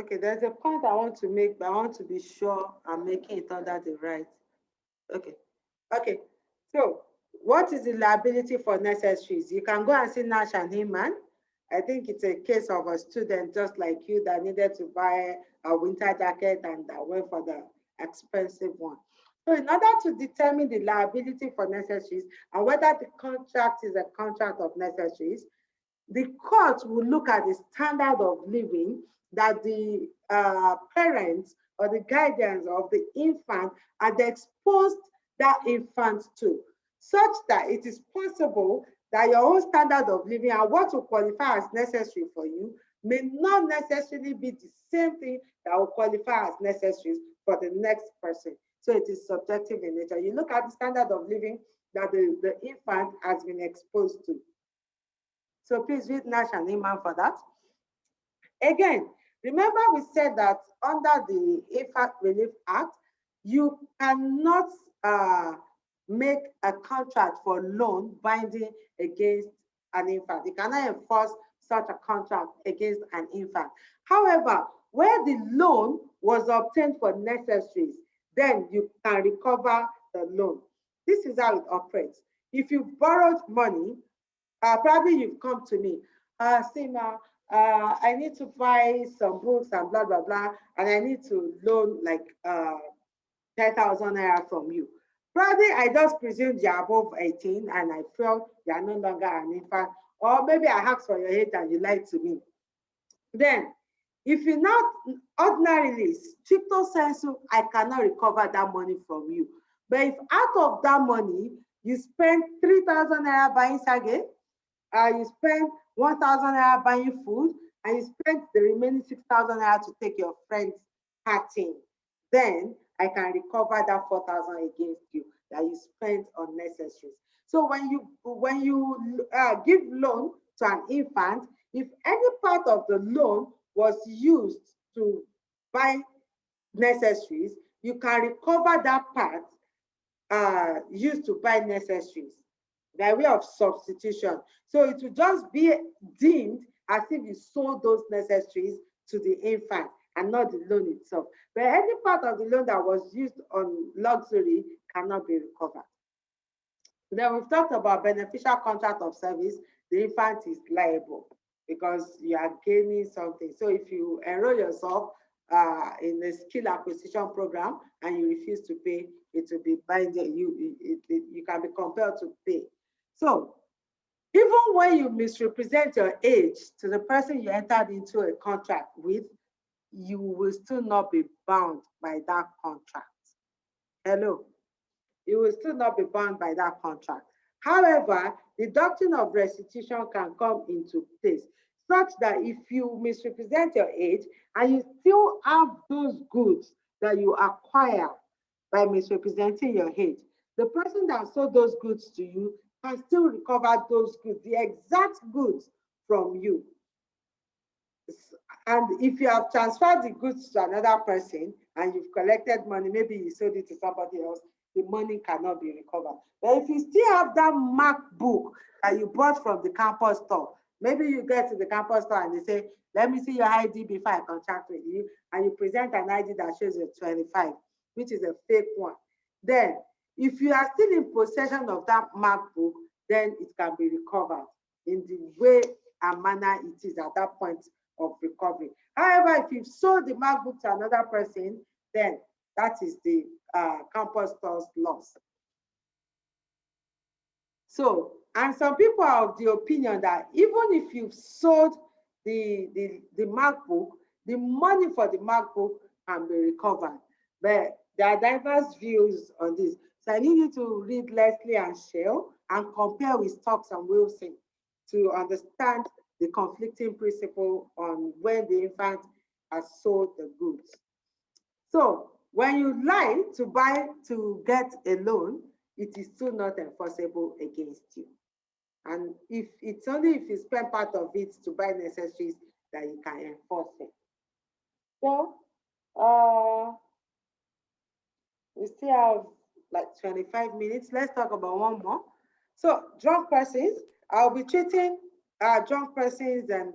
Okay, there's a point I want to make, but I want to be sure I'm making it under the right. Okay. Okay. So what is the liability for necessaries? You can go and see Nash and Heyman. I think it's a case of a student just like you that needed to buy a winter jacket and went for the expensive one. So in order to determine the liability for necessaries and whether the contract is a contract of necessaries, the court will look at the standard of living that the parents or the guardians of the infant had exposed that infant to, such that it is possible that your own standard of living and what will qualify as necessary for you may not necessarily be the same thing that will qualify as necessary for the next person. So it is subjective in nature. You look at the standard of living that the infant has been exposed to. So please read Nash and Heyman for that. Again, remember we said that under the Infant Relief Act, you cannot make a contract for loan binding against an infant. You cannot enforce such a contract against an infant. However, where the loan was obtained for necessaries, then you can recover the loan. This is how it operates. If you borrowed money, probably you've come to me, Sima, I need to buy some books and blah, blah, blah, and I need to loan like 10,000 naira from you. Probably I just presumed you're above 18 and I felt you're no longer an infant, or maybe I asked for your age and you lied to me. Then, if you not ordinarily, stricto sensu, I cannot recover that money from you. But if out of that money, you spend 3,000 naira buying sage, you spend 1,000 naira buying food, and you spend the remaining 6,000 naira to take your friend's party, then I can recover that 4,000 against you that you spent on necessaries. So when you give loan to an infant, if any part of the loan was used to buy necessaries, you can recover that part used to buy necessaries by way of substitution. So it will just be deemed as if you sold those necessaries to the infant and not the loan itself. But any part of the loan that was used on luxury cannot be recovered. Then we've talked about beneficial contract of service. The infant is liable because you are gaining something. So if you enroll yourself in a skill acquisition program and you refuse to pay, it will be binding. You can be compelled to pay. So even when you misrepresent your age to the person you entered into a contract with, you will still not be bound by that contract. Hello? You will still not be bound by that contract. However, the doctrine of restitution can come into place such that if you misrepresent your age and you still have those goods that you acquire by misrepresenting your age, the person that sold those goods to you can still recover those goods, the exact goods from you. And if you have transferred the goods to another person and you've collected money, maybe you sold it to somebody else, the money cannot be recovered. But if you still have that MacBook that you bought from the campus store, maybe you get to the campus store and they say, let me see your ID before I contract with you, and you present an ID that shows you're 25, which is a fake one. Then, if you are still in possession of that MacBook, then it can be recovered in the way and manner it is at that point of recovery. However, if you've sold the MacBook to another person, then that is the campus store's loss. So, and some people are of the opinion that even if you've sold the MacBook, the money for the MacBook can be recovered. But there are diverse views on this. So I need you to read Leslie and Shell and compare with Stokes and Wilson to understand the conflicting principle on when the infant has sold the goods. So when you lie to get a loan, it is still not enforceable against you. And if it's only if you spend part of it to buy necessaries that you can enforce it. So we still have like 25 minutes. Let's talk about one more. So drunk persons, I'll be treating drunk persons and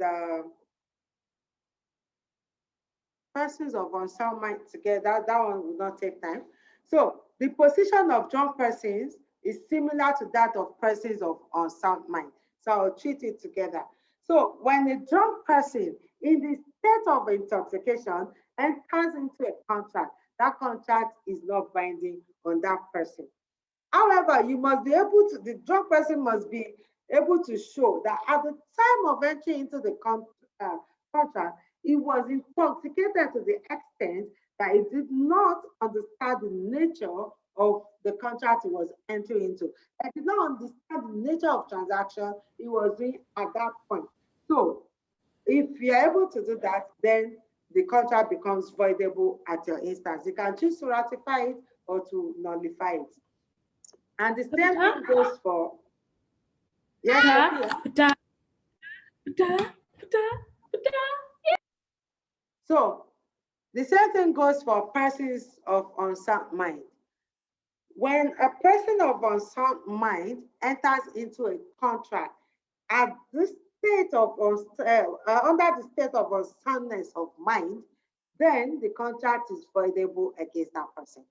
persons of unsound mind together, that one will not take time. So the position of drunk persons is similar to that of persons of unsound mind. So I'll treat it together. So when a drunk person in the state of intoxication enters into a contract, that contract is not binding on that person. However, you must be able to, the drunk person must be able to show that at the time of entry into the contract, he was intoxicated to the extent that he did not understand the nature of the contract he was entering into. He did not understand the nature of transaction he was doing at that point. So if you're able to do that, then the contract becomes voidable at your instance. You can choose to ratify it or to nullify it. And the same thing goes for, yes, so the same thing goes for persons of unsound mind. When a person of unsound mind enters into a contract at this state of under the state of unsoundness of mind, then the contract is voidable against that person.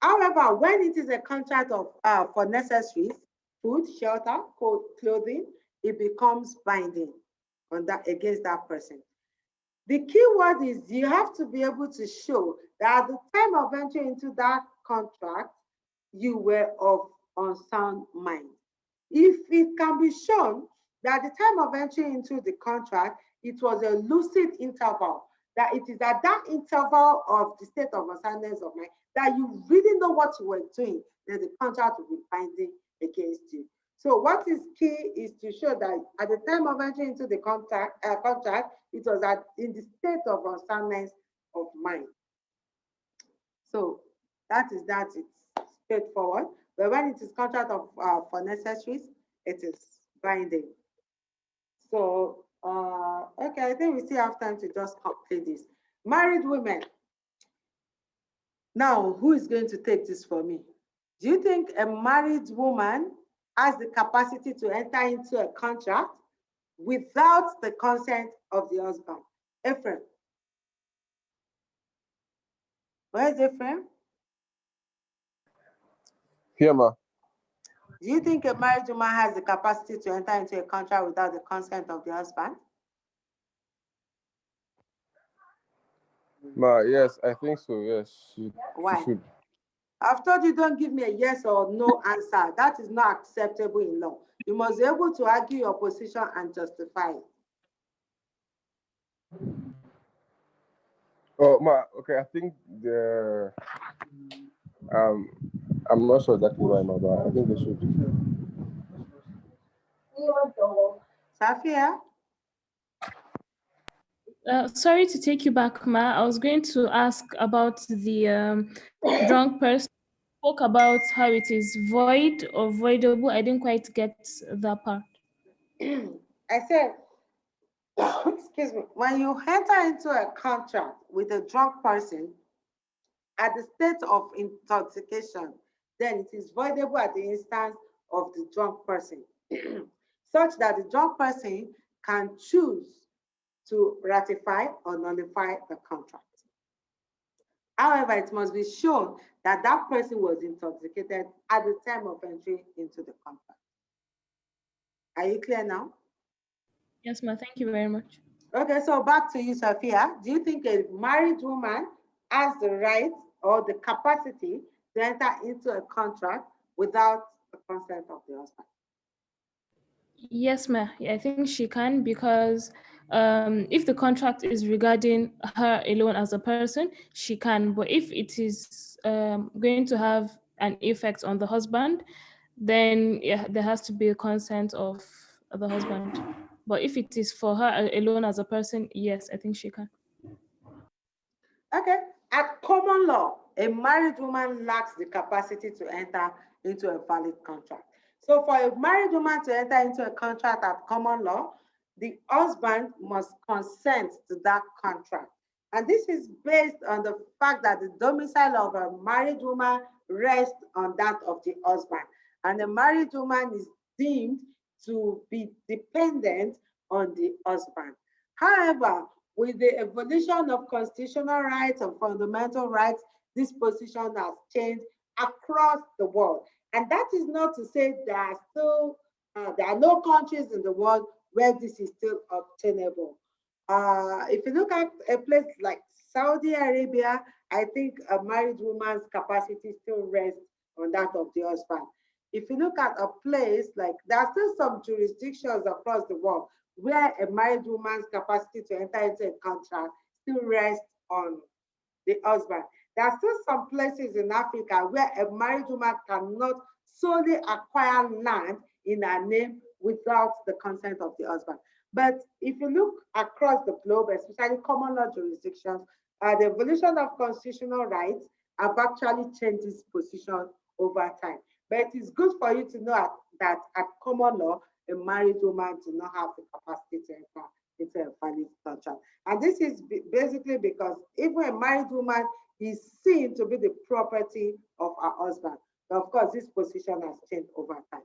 However, when it is a contract of for necessaries, food, shelter, clothing, it becomes binding on that against that person. The key word is you have to be able to show that at the time of entering into that contract, you were of unsound mind. If it can be shown that at the time of entering into the contract, it was a lucid interval, that it is at that interval of the state of unsoundness of mind that you really know what you were doing, then the contract will be binding against you. So what is key is to show that at the time of entering into the contract, it was in the state of unsoundness of mind. So that is that. It's straightforward. But when it is contract of for necessaries, it is binding. So okay, I think we still have time to just complete this. Married women. Now, who is going to take this for me? Do you think a married woman has the capacity to enter into a contract without the consent of the husband? Ephraim. Where's Ephraim? Here, ma. Do you think a married woman has the capacity to enter into a contract without the consent of the husband? Ma, yes, I think so. Yes, she should. I've told you don't give me a yes or no answer. That is not acceptable in law. You must be able to argue your position and justify it. Oh, ma, okay, I think I'm not sure exactly why, ma, but I think they should. Safia? Sorry to take you back, Ma. I was going to ask about the drunk person. Spoke about how it is void or voidable. I didn't quite get that part. I said, excuse me, when you enter into a contract with a drunk person at the state of intoxication, then it is voidable at the instance of the drunk person, such that the drunk person can choose to ratify or nullify the contract. However, it must be shown that that person was intoxicated at the time of entry into the contract. Are you clear now? Yes, ma. Thank you very much. Okay, so back to you, Sophia. Do you think a married woman has the right or the capacity to enter into a contract without the consent of the husband? Yes, ma. I think she can, because if the contract is regarding her alone as a person, she can. But if it is going to have an effect on the husband, then yeah, there has to be a consent of the husband. But if it is for her alone as a person, yes, I think she can. Okay. At common law, a married woman lacks the capacity to enter into a valid contract. So for a married woman to enter into a contract at common law, the husband must consent to that contract. And this is based on the fact that the domicile of a married woman rests on that of the husband. And the married woman is deemed to be dependent on the husband. However, with the evolution of constitutional rights and fundamental rights, this position has changed across the world. And that is not to say there are no countries in the world where this is still obtainable. If you look at a place like Saudi Arabia, I think a married woman's capacity still rests on that of the husband. If you look at a place like, there are still some jurisdictions across the world where a married woman's capacity to enter into a contract still rests on the husband. There are still some places in Africa where a married woman cannot solely acquire land in her name without the consent of the husband. But if you look across the globe, especially common law jurisdictions, the evolution of constitutional rights have actually changed this position over time. But it is good for you to know that at common law, a married woman does not have the capacity to enter into a valid contract. And this is basically because even a married woman is seen to be the property of her husband. But of course, this position has changed over time.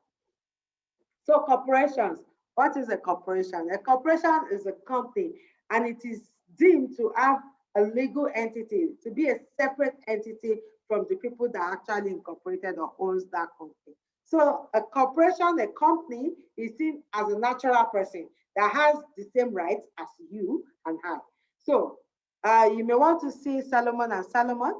So corporations, what is a corporation? A corporation is a company, and it is deemed to have a legal entity, to be a separate entity from the people that actually incorporated or owns that company. So a corporation, a company, is seen as a natural person that has the same rights as you and I. So you may want to see Solomon and Solomon,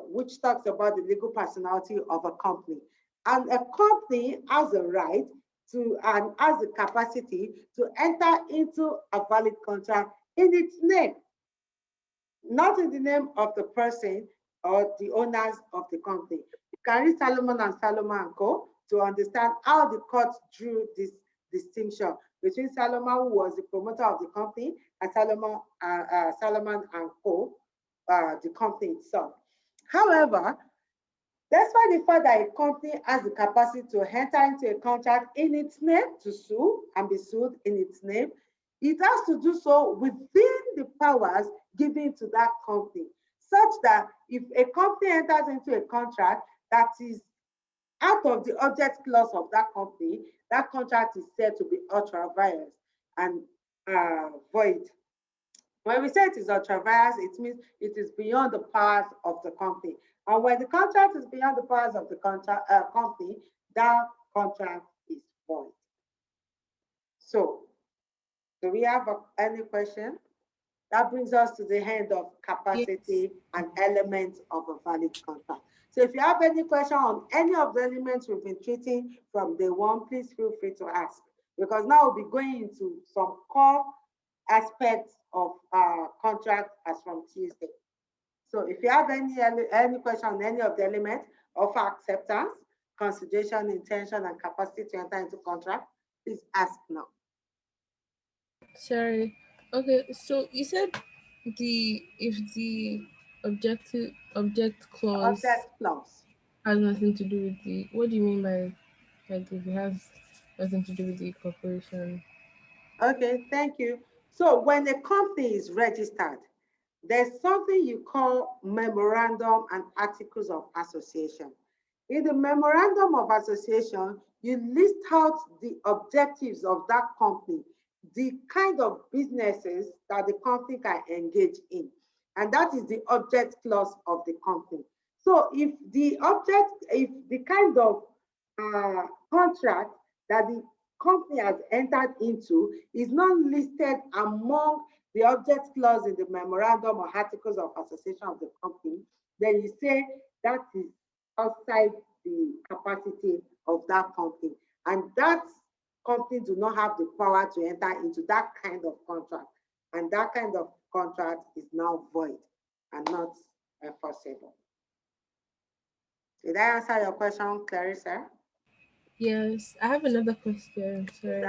which talks about the legal personality of a company. And a company has a right to and has the capacity to enter into a valid contract in its name, not in the name of the person or the owners of the company. You can read Solomon and Solomon and Co. to understand how the court drew this distinction between Solomon, who was the promoter of the company, and Solomon and Co., the company itself. However, despite the fact that a company has the capacity to enter into a contract in its name, to sue and be sued in its name, it has to do so within the powers given to that company, such that if a company enters into a contract that is out of the object clause of that company, that contract is said to be ultra vires and void. When we say it is ultra vires, it means it is beyond the powers of the company. And when the contract is beyond the powers of the company, that contract is void. So, do we have any question? That brings us to the end of capacity and elements of a valid contract. So if you have any question on any of the elements we've been treating from day one, please feel free to ask, because now we'll be going into some core aspects of contract as from Tuesday. So if you have any question on any of the elements of acceptance, consideration, intention, and capacity to enter into contract, please ask now. Sorry. Okay, so you said if the object clause has nothing to do with the, what do you mean by like if it has nothing to do with the corporation? Okay, thank you. So when a company is registered, there's something you call memorandum and articles of association. In the memorandum of association, you list out the objectives of that company, the kind of businesses that the company can engage in. And that is the object clause of the company. So if the kind of contract that the company has entered into is not listed among the object clause in the memorandum or articles of association of the company, then you say that is outside the capacity of that company. And that company do not have the power to enter into that kind of contract. And that kind of contract is now void and not enforceable. Did I answer your question, Clarissa? Yes, I have another question. Sorry.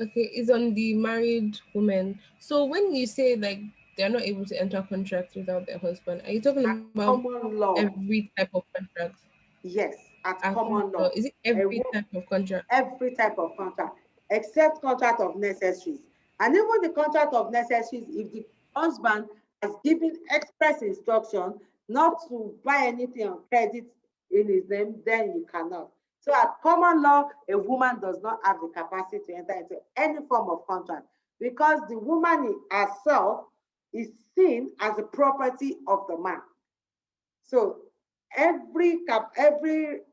Okay, it's on the married woman. So when you say like they're not able to enter contracts without their husband, are you talking about common law? Every type of contract? Yes, at common law. Is it every type of contract? Every type of contract, except contract of necessaries. And even the contract of necessaries, if the husband has given express instruction not to buy anything on credit in his name, then you cannot. So at common law, a woman does not have the capacity to enter into any form of contract. because the woman herself is seen as a property of the man. So every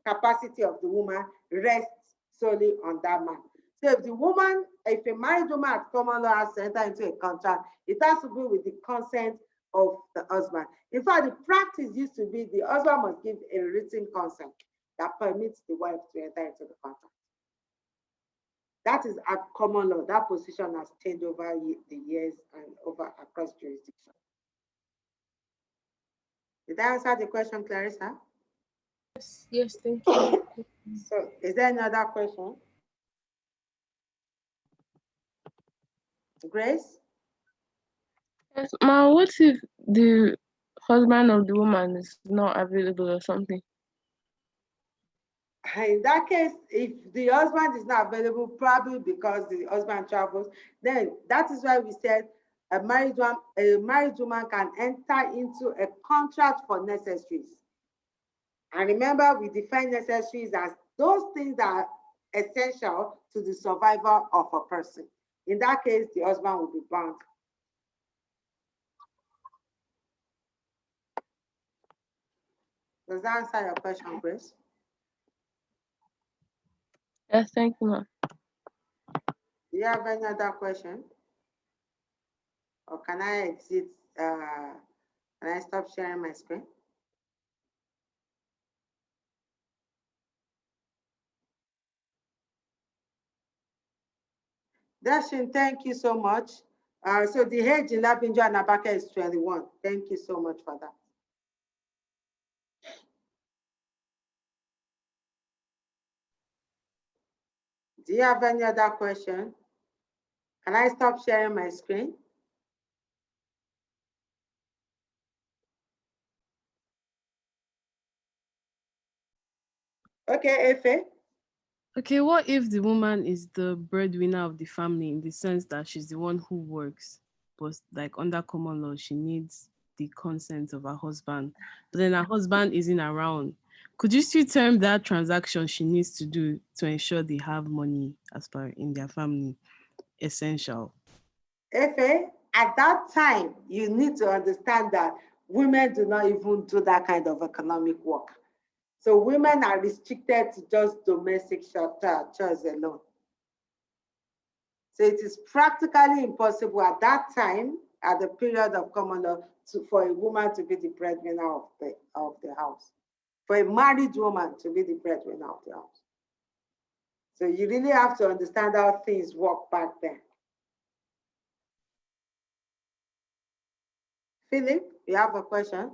capacity of the woman rests solely on that man. So if a married woman at common law has to enter into a contract, it has to be with the consent of the husband. In fact, the practice used to be the husband must give a written consent that permits the wife to enter into the contract. That is at common law. That position has changed over the years and over across jurisdictions. Did I answer the question, Clarissa? Yes, thank you. So, is there any other question? Grace? Yes, Ma, what if the husband of the woman is not available or something? In that case, if the husband is not available, probably because the husband travels, then that is why we said a married woman can enter into a contract for necessaries. And remember, we define necessaries as those things that are essential to the survival of a person. In that case, the husband will be bound. Does that answer your question, Grace? Yes, thank you, Ma. Do you have any other question? Or can I exit? Can I stop sharing my screen? Dashin, thank you so much. So the age in Labinjo and Abaka is 21. Thank you so much for that. Do you have any other question? Can I stop sharing my screen? Okay, Efe. Okay, what if the woman is the breadwinner of the family in the sense that she's the one who works, but like under common law, she needs the consent of her husband, but then her husband isn't around? Could you still term that transaction she needs to do to ensure they have money as per in their family essential? Efe, at that time, you need to understand that women do not even do that kind of economic work. So women are restricted to just domestic chores alone. So it is practically impossible at that time, at the period of common law, for a woman to be the breadwinner of the house, for a married woman to be the breadwinner of the house. So you really have to understand how things work back then. Philip, you have a question?